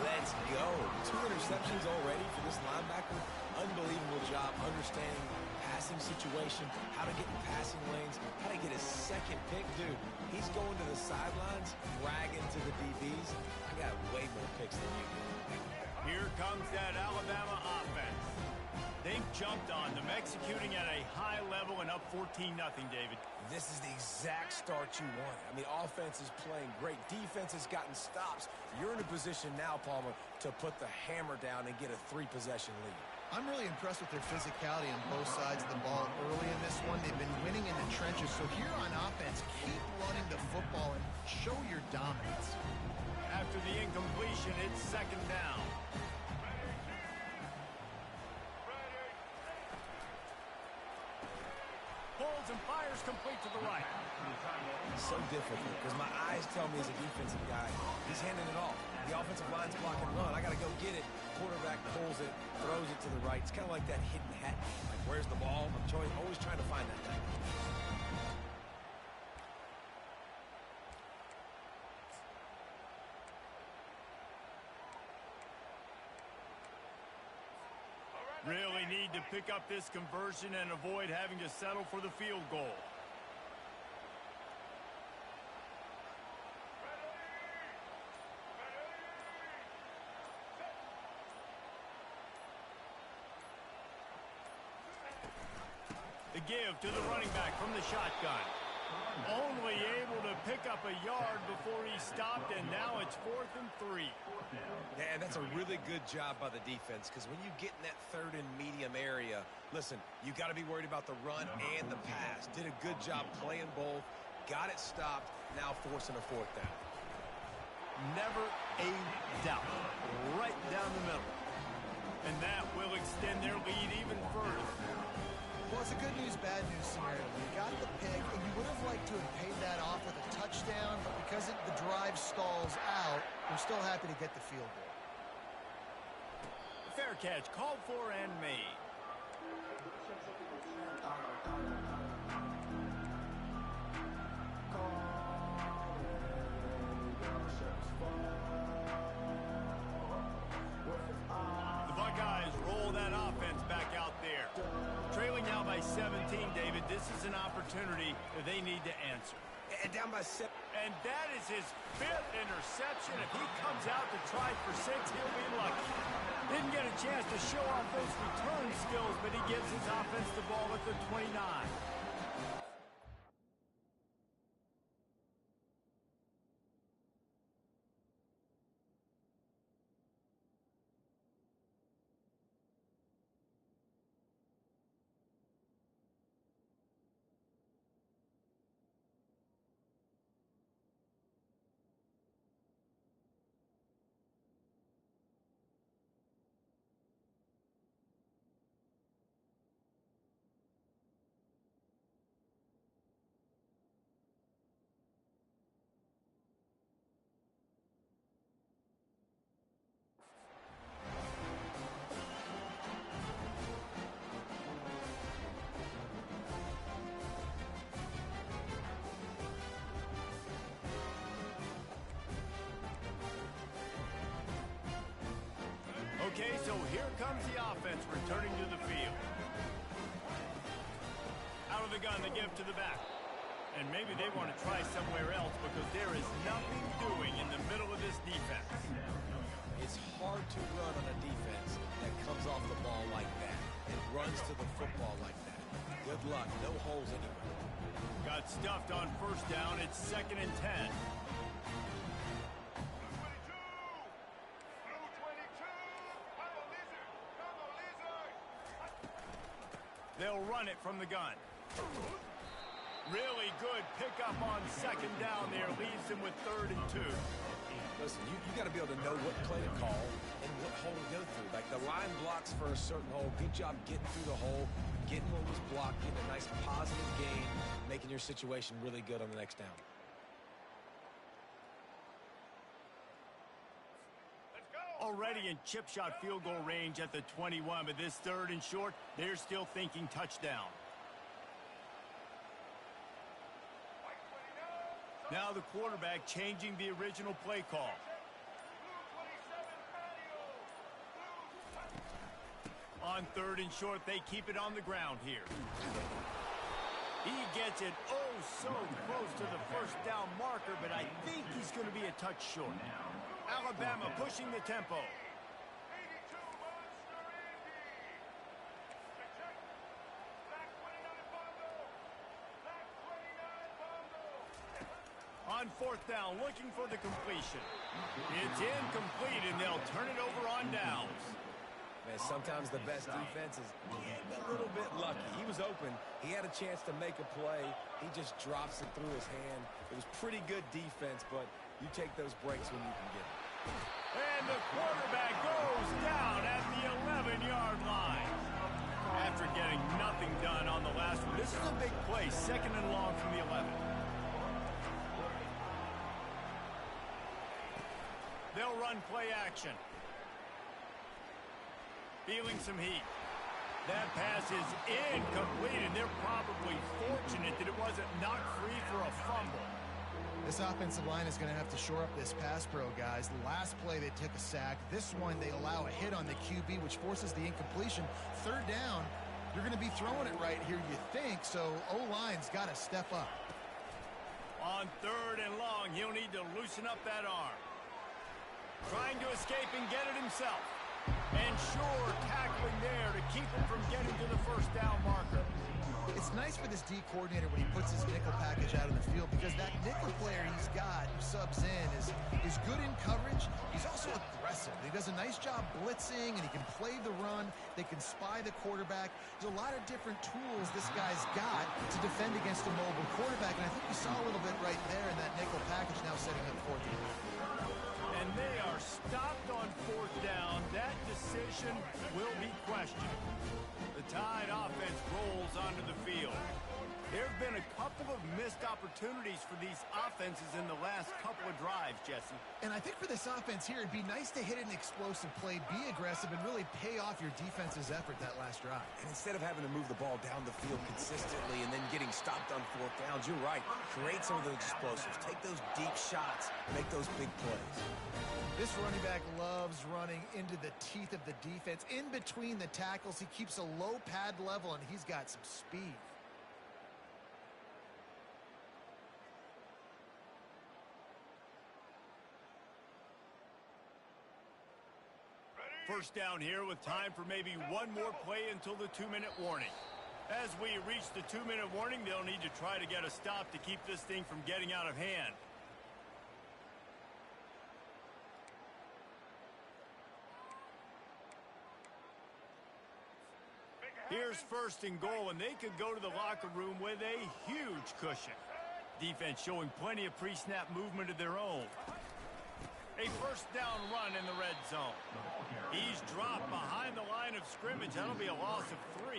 Let's go. 2 interceptions already for this linebacker. Unbelievable job understanding passing situation, how to get in passing lanes, how to get his second pick. Dude, he's going to the sidelines, bragging to the DBs. I got way more picks than you do. Here comes that Alabama offense. They've jumped on them, executing at a high level and up 14-0, David. This is the exact start you wanted. I mean, offense is playing great. Defense has gotten stops. You're in a position now, Palmer, to put the hammer down and get a 3-possession lead. I'm really impressed with their physicality on both sides of the ball early in this one. They've been winning in the trenches. So here on offense, keep running the football and show your dominance. After the incompletion, it's second down. Pulls and fires complete to the right. So difficult because my eyes tell me as a defensive guy, he's handing it off. The offensive line's blocking run. I got to go get it. Quarterback pulls it, throws it to the right. It's kind of like that hidden hat. Like, where's the ball? I'm always trying to find that thing. Really need to pick up this conversion and avoid having to settle for the field goal. The give to the running back from the shotgun. Only able to pick up a yard before he stopped, and now it's 4th and 3. Yeah, and that's a really good job by the defense because when you get in that third and medium area, listen, you got to be worried about the run and the pass. Did a good job playing both, got it stopped, now forcing a 4th down. Never a doubt. Right down the middle. And that will extend their lead even further. Well, it's a good news, bad news scenario. You got the pick, and you would have liked to have paid that off with a touchdown, but because the drive stalls out, we're still happy to get the field goal. Fair catch, called for and made. The Buckeyes roll that offense back out there. Trailing now by 17, David. This is an opportunity that they need to answer. And down by 7. And that is his 5th interception. If he comes out to try for 6, he'll be lucky. Didn't get a chance to show off those return skills, but he gives his offense the ball at the 29. Okay, so here comes the offense returning to the field. Out of the gun, they give to the back. And maybe they want to try somewhere else because there is nothing doing in the middle of this defense. It's hard to run on a defense that comes off the ball like that and runs to the football like that. Good luck. No holes anywhere. Got stuffed on first down. It's 2nd and 10. They'll run it from the gun. Really good pickup on 2nd down there. Leaves them with 3rd and 2. Listen, you got to be able to know what play to call and what hole to go through. Like the line blocks for a certain hole. Good job getting through the hole, getting what was blocked, getting a nice positive gain, making your situation really good on the next down. Already in chip shot field goal range at the 21, but this 3rd and short, they're still thinking touchdown. Now the quarterback changing the original play call. On 3rd and short, they keep it on the ground here. He gets it oh so close to the first down marker, but I think he's going to be a touch short. Alabama pushing the tempo. On 4th down, looking for the completion. It's incomplete, and they'll turn it over on downs. Man, sometimes the best defense is getting a little bit lucky. He was open. He had a chance to make a play. He just drops it through his hand. It was pretty good defense, but you take those breaks when you can get them. And the quarterback goes down at the 11-yard line. After getting nothing done on the last one, this is a big play, 2nd and long from the 11. They'll run play action. Feeling some heat. That pass is incomplete, and they're probably fortunate that it wasn't knocked free for a fumble. This offensive line is going to have to shore up this pass pro, guys. The last play, they took a sack. This one, they allow a hit on the QB, which forces the incompletion. 3rd down, you're going to be throwing it right here, you think, so O-line's got to step up. On 3rd and long, he'll need to loosen up that arm. Trying to escape and get it himself. And sure, tackling there to keep him from getting to the first down marker. It's nice for this D coordinator when he puts his nickel package out in the field because that nickel player he's got who subs in is good in coverage. He's also aggressive. He does a nice job blitzing, and he can play the run. They can spy the quarterback. There's a lot of different tools this guy's got to defend against a mobile quarterback, and I think you saw a little bit right there in that nickel package now setting up 4th down. And they are stopped on 4th down. That decision will be questioned. The Tide offense rolls onto the field. There have been a couple of missed opportunities for these offenses in the last couple of drives, Jesse. And I think for this offense here, it'd be nice to hit an explosive play, be aggressive, and really pay off your defense's effort that last drive. And instead of having to move the ball down the field consistently and then getting stopped on 4th downs, you're right. Create some of those explosives. Take those deep shots. Make those big plays. This running back loves running into the teeth of the defense. In between the tackles, he keeps a low pad level, and he's got some speed. First down here with time for maybe one more play until the 2-minute warning. As we reach the 2-minute warning, they'll need to try to get a stop to keep this thing from getting out of hand. Here's 1st and goal, and they could go to the locker room with a huge cushion. Defense showing plenty of pre-snap movement of their own. A 1st down run in the red zone. He's dropped behind the line of scrimmage. That'll be a loss of 3.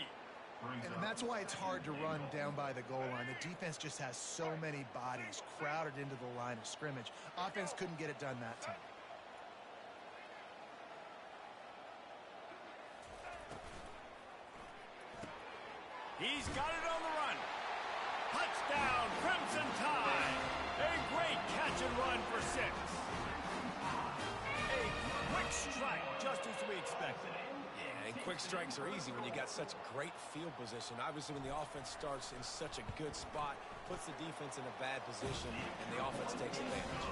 And that's why it's hard to run down by the goal line. The defense just has so many bodies crowded into the line of scrimmage. Offense couldn't get it done that time. He's got it on the run. Touchdown, Crimson Tide. A great catch and run for 6. A quick strike, just as we expected. Yeah, and quick strikes are easy when you got such great field position. Obviously, when the offense starts in such a good spot, puts the defense in a bad position, and the offense takes advantage.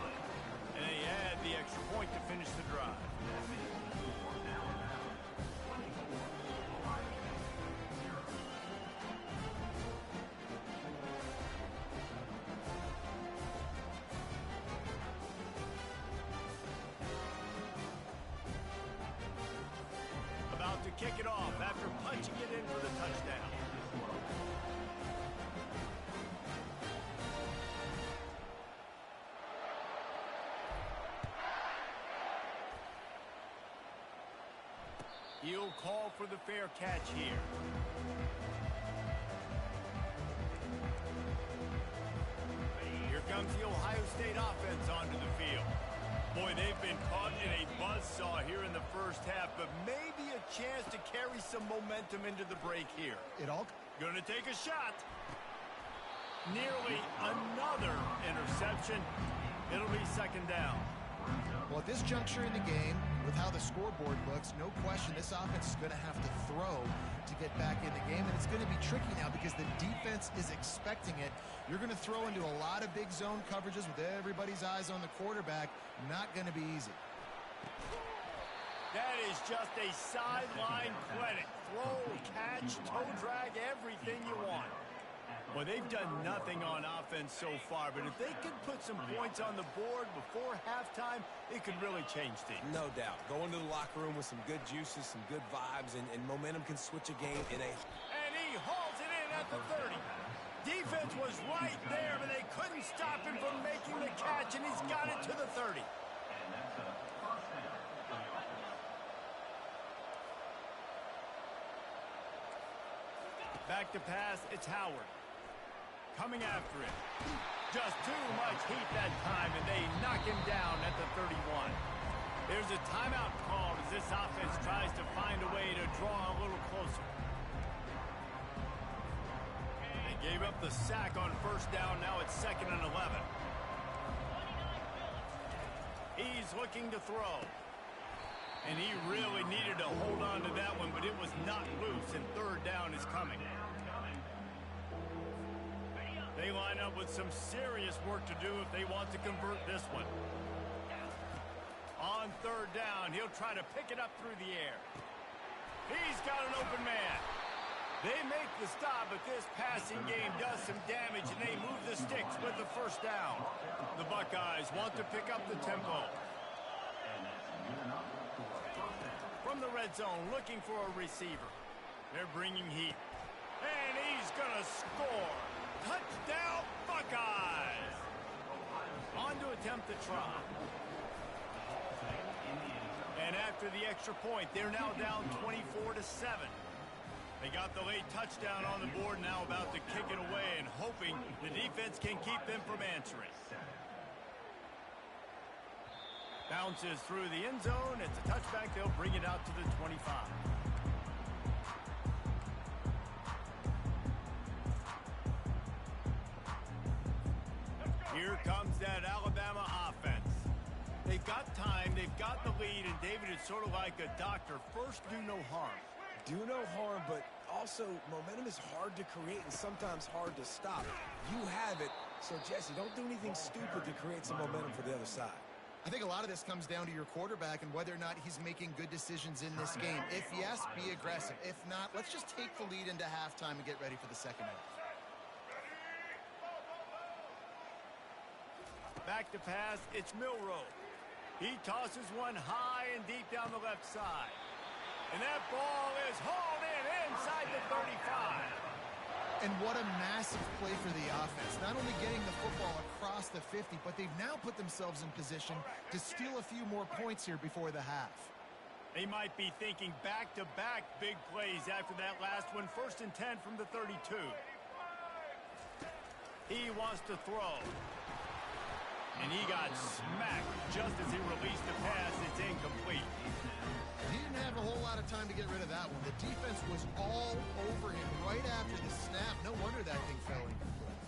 And they add the extra point to finish the drive. About to kick it off after punching it in for the touchdown. He'll call for the fair catch here. Here comes the Ohio State offense onto the field. Boy, they've been caught in a buzzsaw here in the first half, but maybe a chance to carry some momentum into the break here. Gonna take a shot. Nearly another interception. It'll be second down. Well, at this juncture in the game, with how the scoreboard looks, no question this offense is going to have to throw to get back in the game, and it's going to be tricky now because the defense is expecting it. You're going to throw into a lot of big zone coverages with everybody's eyes on the quarterback. Not going to be easy. That is just a sideline clinic. Throw, catch, toe drag, everything you want. Well, they've done nothing on offense so far, but if they could put some points on the board before halftime, it could really change things. No doubt. Go into the locker room with some good juices, some good vibes, and momentum can switch a game in a... And he hauls it in at the 30. Defense was right there, but they couldn't stop him from making the catch, and he's got it to the 30. Back to pass, it's Howard. Coming after him. Just too much heat that time, and they knock him down at the 31. There's a timeout called as this offense tries to find a way to draw a little closer. They gave up the sack on first down. Now it's 2nd and 11. He's looking to throw. And he really needed to hold on to that one, but it was not loose, and 3rd down is coming. They line up with some serious work to do if they want to convert this one. On 3rd down, he'll try to pick it up through the air. He's got an open man. They make the stop, but this passing game does some damage, and they move the sticks with the 1st down. The Buckeyes want to pick up the tempo. From the red zone, looking for a receiver. They're bringing heat. And he's going to score. Touchdown, Buckeyes! On to attempt the try. And after the extra point, they're now down 24-7. They got the late touchdown on the board, now about to kick it away and hoping the defense can keep them from answering. Bounces through the end zone. It's a touchback. They'll bring it out to the 25. Here comes that Alabama offense. They've got time, they've got the lead, and David, it's sort of like a doctor. First, do no harm. Do no harm, but also momentum is hard to create and sometimes hard to stop. You have it, so Jesse, don't do anything stupid to create some momentum for the other side. I think a lot of this comes down to your quarterback and whether or not he's making good decisions in this game. If yes, be aggressive. If not, let's just take the lead into halftime and get ready for the second half. Back to pass, it's Milroe. He tosses one high and deep down the left side. And that ball is hauled in inside the 35. And what a massive play for the offense. Not only getting the football across the 50, but they've now put themselves in position to steal a few more points here before the half. They might be thinking back-to-back big plays after that last one. 1st and 10 from the 32. He wants to throw. And he got smacked just as he released the pass. It's incomplete. He didn't have a whole lot of time to get rid of that one. The defense was all over him right after the snap. No wonder that thing fell incomplete.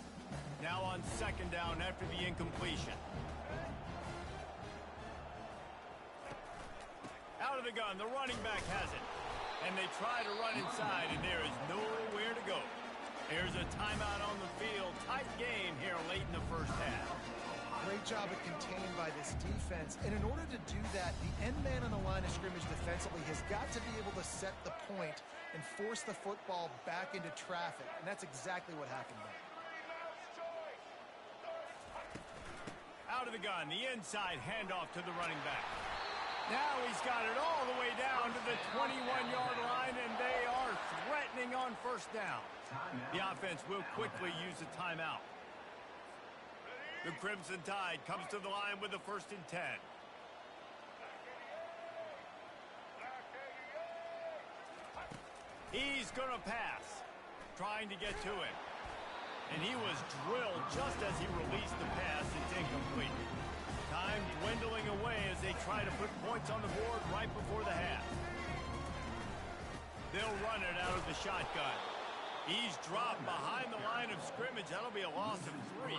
Now on 2nd down after the incompletion. Out Out of the gun, the running back has it. And they try to run inside, and there is nowhere to go. Here's a timeout on the field. Tight game here late in the first half. Great job of contained by this defense. And in order to do that, the end man on the line of scrimmage defensively has got to be able to set the point and force the football back into traffic. And that's exactly what happened there. Out of the gun, the inside handoff to the running back. Now he's got it all the way down to the 21-yard line, and they are threatening on first down. The offense will quickly use a timeout. The Crimson Tide comes to the line with the 1st and 10. He's going to pass, trying to get to him. And he was drilled just as he released the pass. It's incomplete. Time dwindling away as they try to put points on the board right before the half. They'll run it out of the shotgun. He's dropped behind the line of scrimmage. That'll be a loss of 3.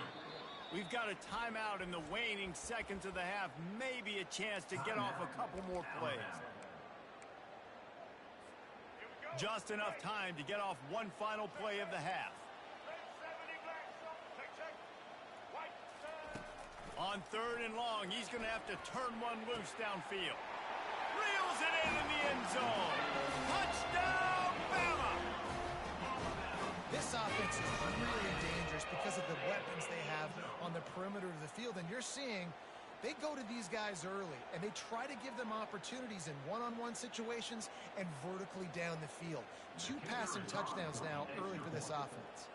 We've got a timeout in the waning seconds of the half. Maybe a chance to get off a couple more plays. Just enough time to get off one final play of the half. On 3rd and long, he's going to have to turn one loose downfield. Reels it in the end zone. Touchdown, Bama! This offense is really dangerous because of the weapons they have on the perimeter of the field. And you're seeing they go to these guys early, and they try to give them opportunities in one-on-one situations and vertically down the field. 2 passing touchdowns now early for this offense.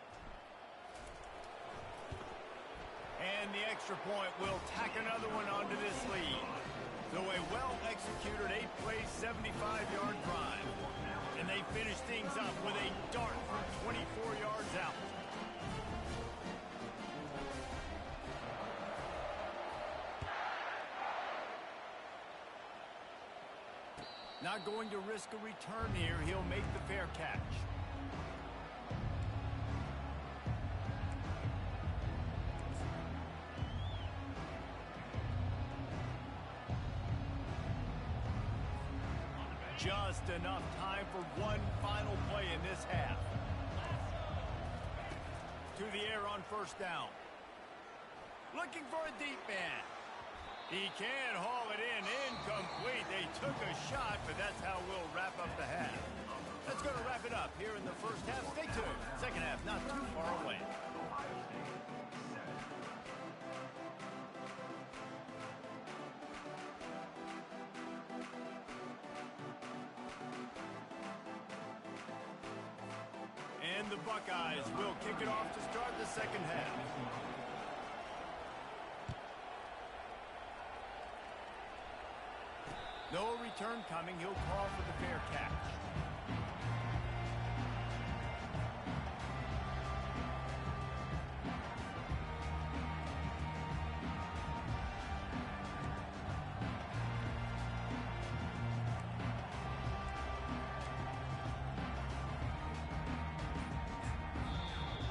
And the extra point will tack another one onto this lead. So a well-executed 8-play, 75-yard drive. And they finish things up with a dart from 24 yards out. Not going to risk a return here. He'll make the fair catch. Just enough time for one final play in this half. To the air on 1st down. Looking for a deep man. He can haul it in. Incomplete. They took a shot, but that's how we'll wrap up the half. That's going to wrap it up here in the first half. Stay tuned. Second half not too far away. And the Buckeyes will kick it off to start the second half. No return coming. He'll call for the fair catch.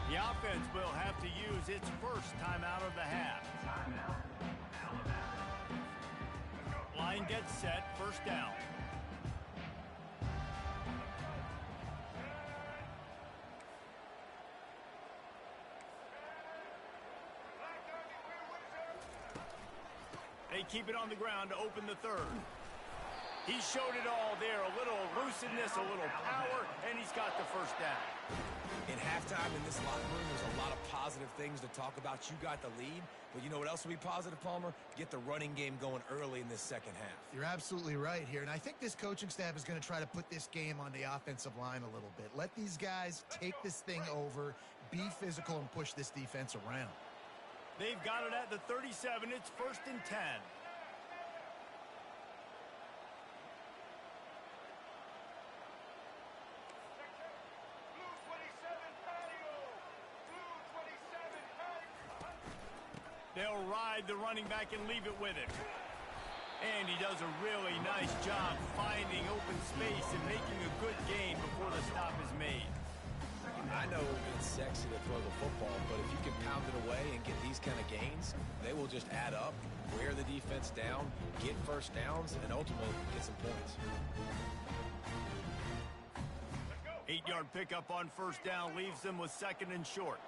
The offense will have to use its first timeout of the half. Line gets set, 1st down. They keep it on the ground to open the 3rd. He showed it all there, a little elusiveness, a little power, and he's got the 1st down. In halftime in this locker room, there's a lot of positive things to talk about. You got the lead, but you know what else will be positive, Palmer? Get the running game going early in this second half. You're absolutely right here, and I think this coaching staff is going to try to put this game on the offensive line a little bit. Let these guys take this thing over, be physical, and push this defense around. They've got it at the 37. It's 1st and 10. They'll ride the running back and leave it with him. And he does a really nice job finding open space and making a good gain before the stop is made. I know it's sexy to throw the football, but if you can pound it away and get these kind of gains, they will just add up, wear the defense down, get first downs, and ultimately get some points. 8-yard pickup on first down leaves them with 2nd and short.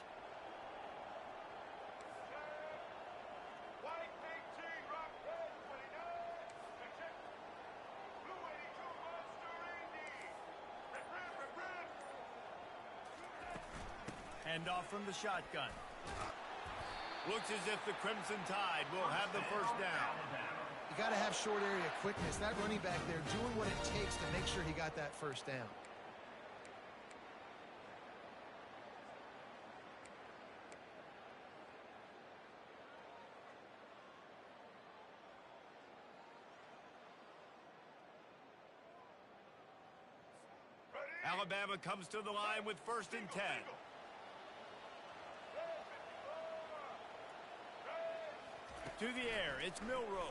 Hand off from the shotgun. Looks as if the Crimson Tide will have the first down. You got to have short area quickness. That running back there doing what it takes to make sure he got that first down. Alabama comes to the line with 1st and 10. To the air, it's Milroe.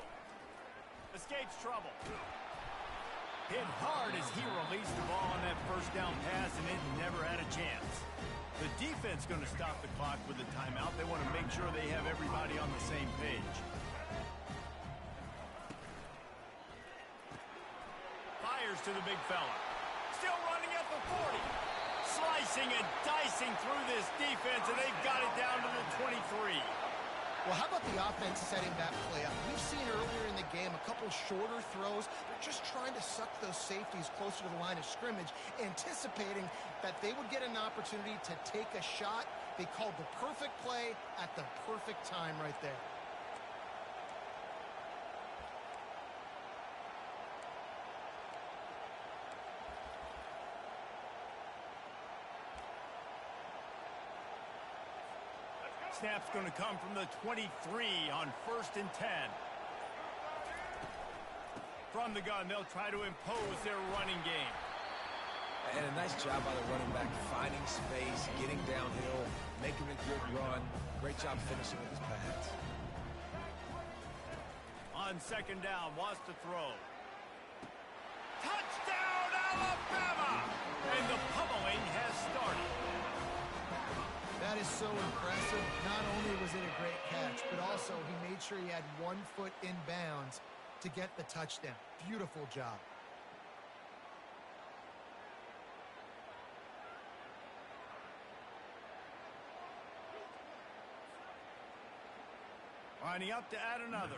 Escapes trouble. Hit hard as he released the ball on that first down pass, and it never had a chance. The defense going to stop the clock with a timeout. They want to make sure they have everybody on the same page. Fires to the big fella. Still running at the 40. Slicing and dicing through this defense, and they've got it down to the 23. Well, how about the offense setting that play up? We've seen earlier in the game a couple shorter throws. They're just trying to suck those safeties closer to the line of scrimmage, anticipating that they would get an opportunity to take a shot. They called the perfect play at the perfect time right there. Snap's going to come from the 23 on 1st and 10. From the gun, they'll try to impose their running game. And a nice job by the running back, finding space, getting downhill, making a good run. Great job finishing with his pads. On 2nd down, wants to throw. Touchdown, Alabama! And the pummeling has started. That is so impressive. Not only was it a great catch, but also he made sure he had 1 foot in bounds to get the touchdown. Beautiful job. Lining up to add another.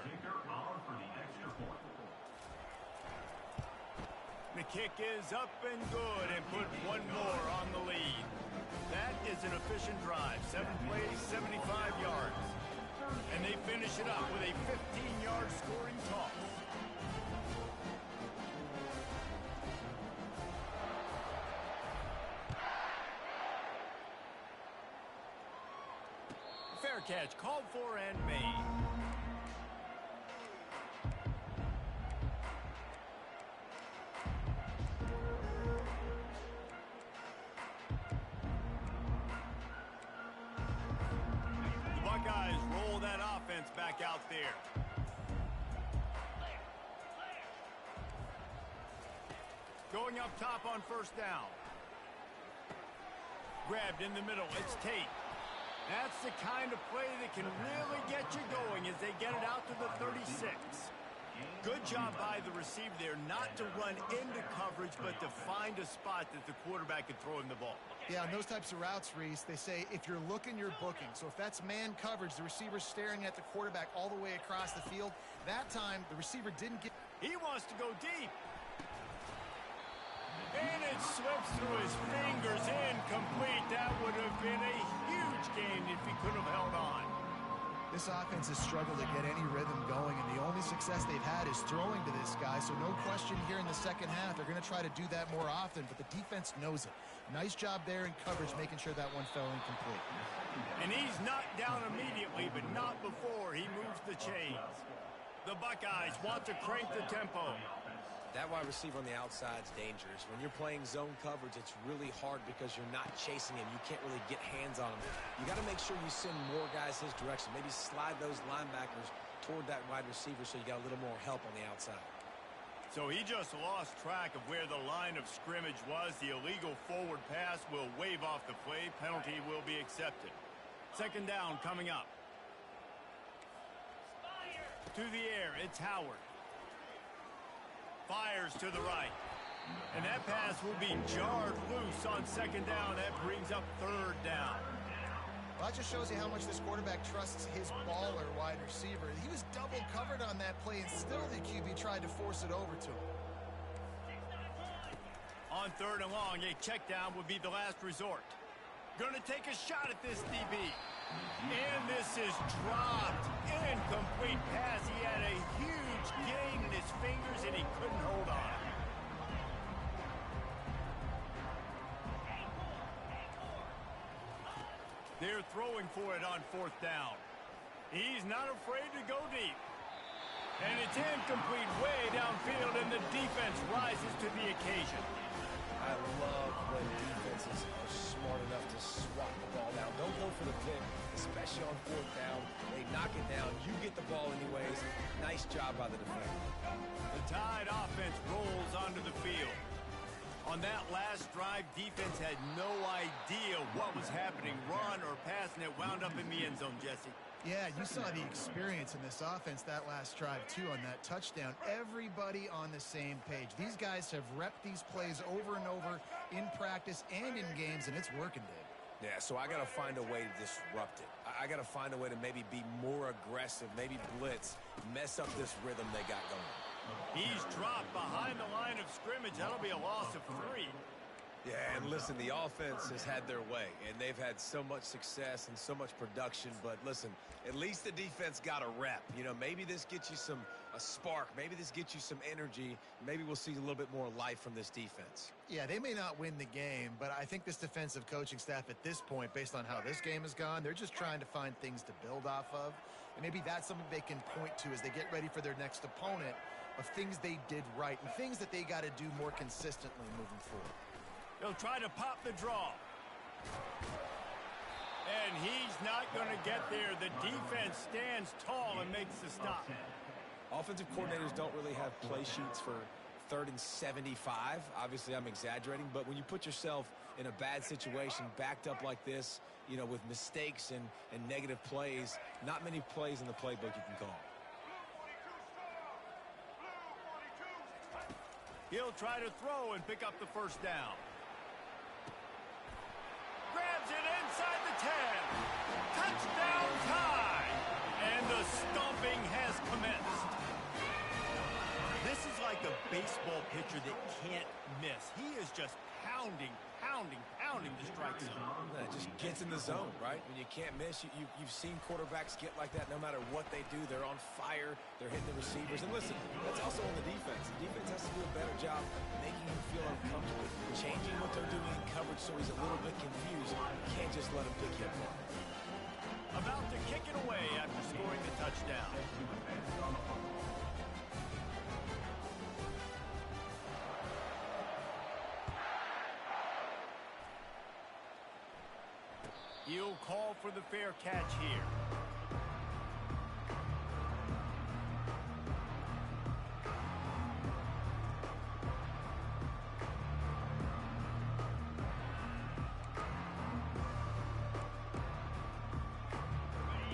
The kick is up and good and put 1 more on the lead. That is an efficient drive. 7 plays, 75 yards. And they finish it up with a 15-yard scoring toss. Fair catch called for and made. Buckeyes roll that offense back out there. Going up top on 1st down. Grabbed in the middle. It's Tate. That's the kind of play that can really get you going as they get it out to the 36. Good job by the receiver there, not to run into coverage, but to find a spot that the quarterback can throw him the ball. Yeah, on those types of routes, Reese, they say if you're looking, you're booking. So if that's man coverage, the receiver's staring at the quarterback all the way across the field. That time, the receiver didn't get... He wants to go deep. And it slips through his fingers, incomplete. That would have been a huge gain if he could have held on. This offense has struggled to get any rhythm going, and the only success they've had is throwing to this guy. So no question here in the second half, they're going to try to do that more often, but the defense knows it. Nice job there in coverage, making sure that one fell incomplete. And he's knocked down immediately, but not before he moves the chains. The Buckeyes want to crank the tempo. That wide receiver on the outside is dangerous. When you're playing zone coverage, it's really hard because you're not chasing him. You can't really get hands on him. You got to make sure you send more guys his direction. Maybe slide those linebackers toward that wide receiver so you got a little more help on the outside. So he just lost track of where the line of scrimmage was. The illegal forward pass will wave off the play. Penalty will be accepted. Second down coming up. To the air, it's Howard. Fires to the right. And that pass will be jarred loose on second down. That brings up third down. Well, that just shows you how much this quarterback trusts his baller wide receiver. He was double covered on that play, and still the QB tried to force it over to him. On third and long, a check down would be the last resort. Going to take a shot at this DB. And this is dropped. Incomplete pass. He had a huge gain in his fingers, and he couldn't hold on. They're throwing for it on fourth down. He's not afraid to go deep. And it's incomplete way downfield, and the defense rises to the occasion. I love when defenses are smart enough to swat the ball down. Don't go for the pick, especially on fourth down. They knock it down. You get the ball anyways. Nice job by the defender. The Tide offense rolls onto the field. On that last drive, defense had no idea what was happening. Run or pass, and it wound up in the end zone, Jesse. Yeah, you saw the experience in this offense that last drive, too, on that touchdown. Everybody on the same page. These guys have repped these plays over and over in practice and in games, and it's working, Dave. Yeah, so I got to find a way to disrupt it. I got to find a way to maybe be more aggressive, maybe blitz, mess up this rhythm they got going. He's dropped behind the line of scrimmage. That'll be a loss of 3. Yeah, and listen, the offense has had their way, and they've had so much success and so much production. But listen, at least the defense got a rep. You know, maybe this gets you a spark. Maybe this gets you some energy. Maybe we'll see a little bit more life from this defense. Yeah, they may not win the game, but I think this defensive coaching staff at this point, based on how this game has gone, they're just trying to find things to build off of. And maybe that's something they can point to as they get ready for their next opponent, of things they did right and things that they got to do more consistently moving forward. He'll try to pop the draw. And he's not going to get there. The defense stands tall and makes the stop. Offensive coordinators don't really have play sheets for 3rd and 75. Obviously, I'm exaggerating, but when you put yourself in a bad situation, backed up like this, you know, with mistakes and negative plays, not many plays in the playbook you can call. He'll try to throw and pick up the first down. Grabs it inside the 10. Touchdown Tide. And the stomping has commenced. This is like a baseball pitcher that can't miss. He is just pounding the strike zone. It just gets in the zone, right? When you can't miss, you've seen quarterbacks get like that no matter what they do. They're on fire. They're hitting the receivers. And listen, that's also on the defense. The defense has to do a better job making him feel uncomfortable, changing what they're doing in coverage so he's a little bit confused. You can't just let him pick you apart. About to kick it away after scoring the touchdown. He'll call for the fair catch here.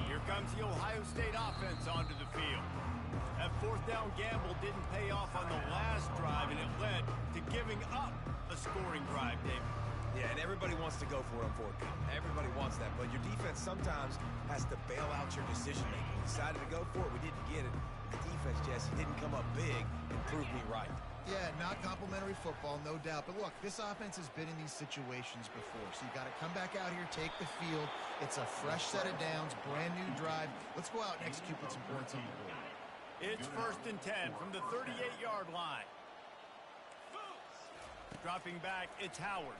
Here comes the Ohio State offense onto the field. That fourth down gamble didn't pay off on the last drive, and it led to giving up a scoring drive, David. Yeah, and everybody wants to go for it on fourth down. Everybody wants that, but your defense sometimes has to bail out your decision-making. We decided to go for it. We didn't get it. The defense, Jesse, didn't come up big and prove me right. Yeah, not complimentary football, no doubt. But look, this offense has been in these situations before, so you got to come back out here, take the field. It's a fresh set of downs, brand new drive. Let's go out and execute with some points on the board. It's 1st and 10 from the 38-yard line. Dropping back, it's Howard.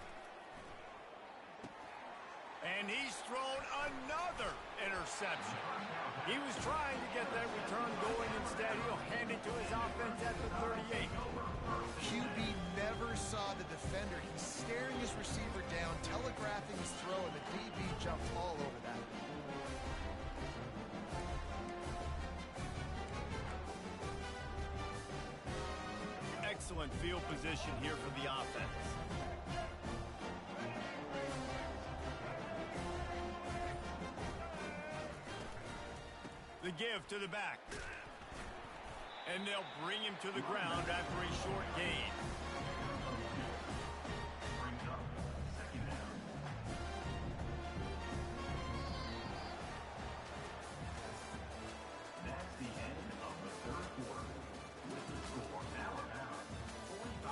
And he's thrown another interception. He was trying to get that return going. Instead, he'll hand it to his offense at the 38. QB never saw the defender. He's staring his receiver down, telegraphing his throw, and the DB jumped all over that. excellent field position here for the offense. The give to the back. And they'll bring him to the ground after a short gain. That's the end of the third quarter. With the score now about 45,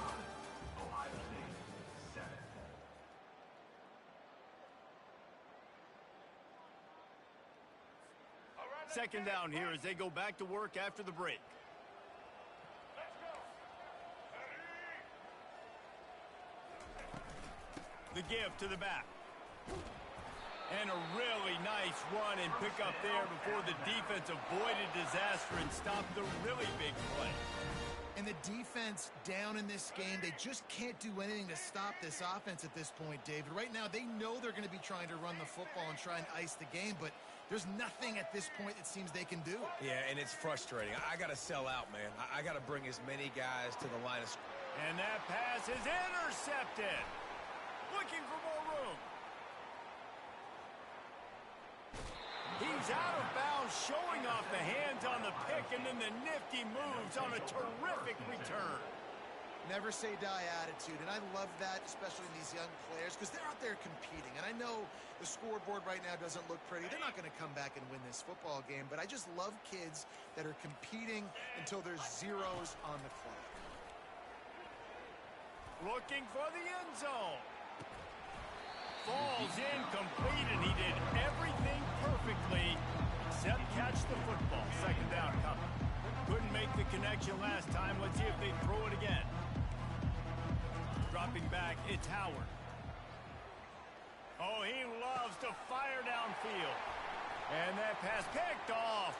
Ohio State 7. Second down here as they go back to work after the break. Let's go. The give to the back. And a really nice run and pick up there before the defense avoided disaster and stopped the really big play. And the defense down in this game, they just can't do anything to stop this offense at this point, David. Right now, they know they're going to be trying to run the football and try and ice the game, but there's nothing at this point it seems they can do. Yeah, and it's frustrating. I got to sell out, man. I got to bring as many guys to the line of scrimmage. And that pass is intercepted. Looking for more room. He's out of bounds, showing off the hands on the pick, and then the nifty moves on a terrific return. Never say die attitude, and I love that, especially in these young players, because they're out there competing. And I know the scoreboard right now doesn't look pretty. They're not going to come back and win this football game, but I just love kids that are competing until there's zeros on the clock. Looking for the end zone. Falls incomplete, and he did everything perfectly except catch the football. Second down coming. Couldn't make the connection last time. Let's see if they throw it again. Dropping back, it's Howard. Oh, he loves to fire downfield. And that pass picked off.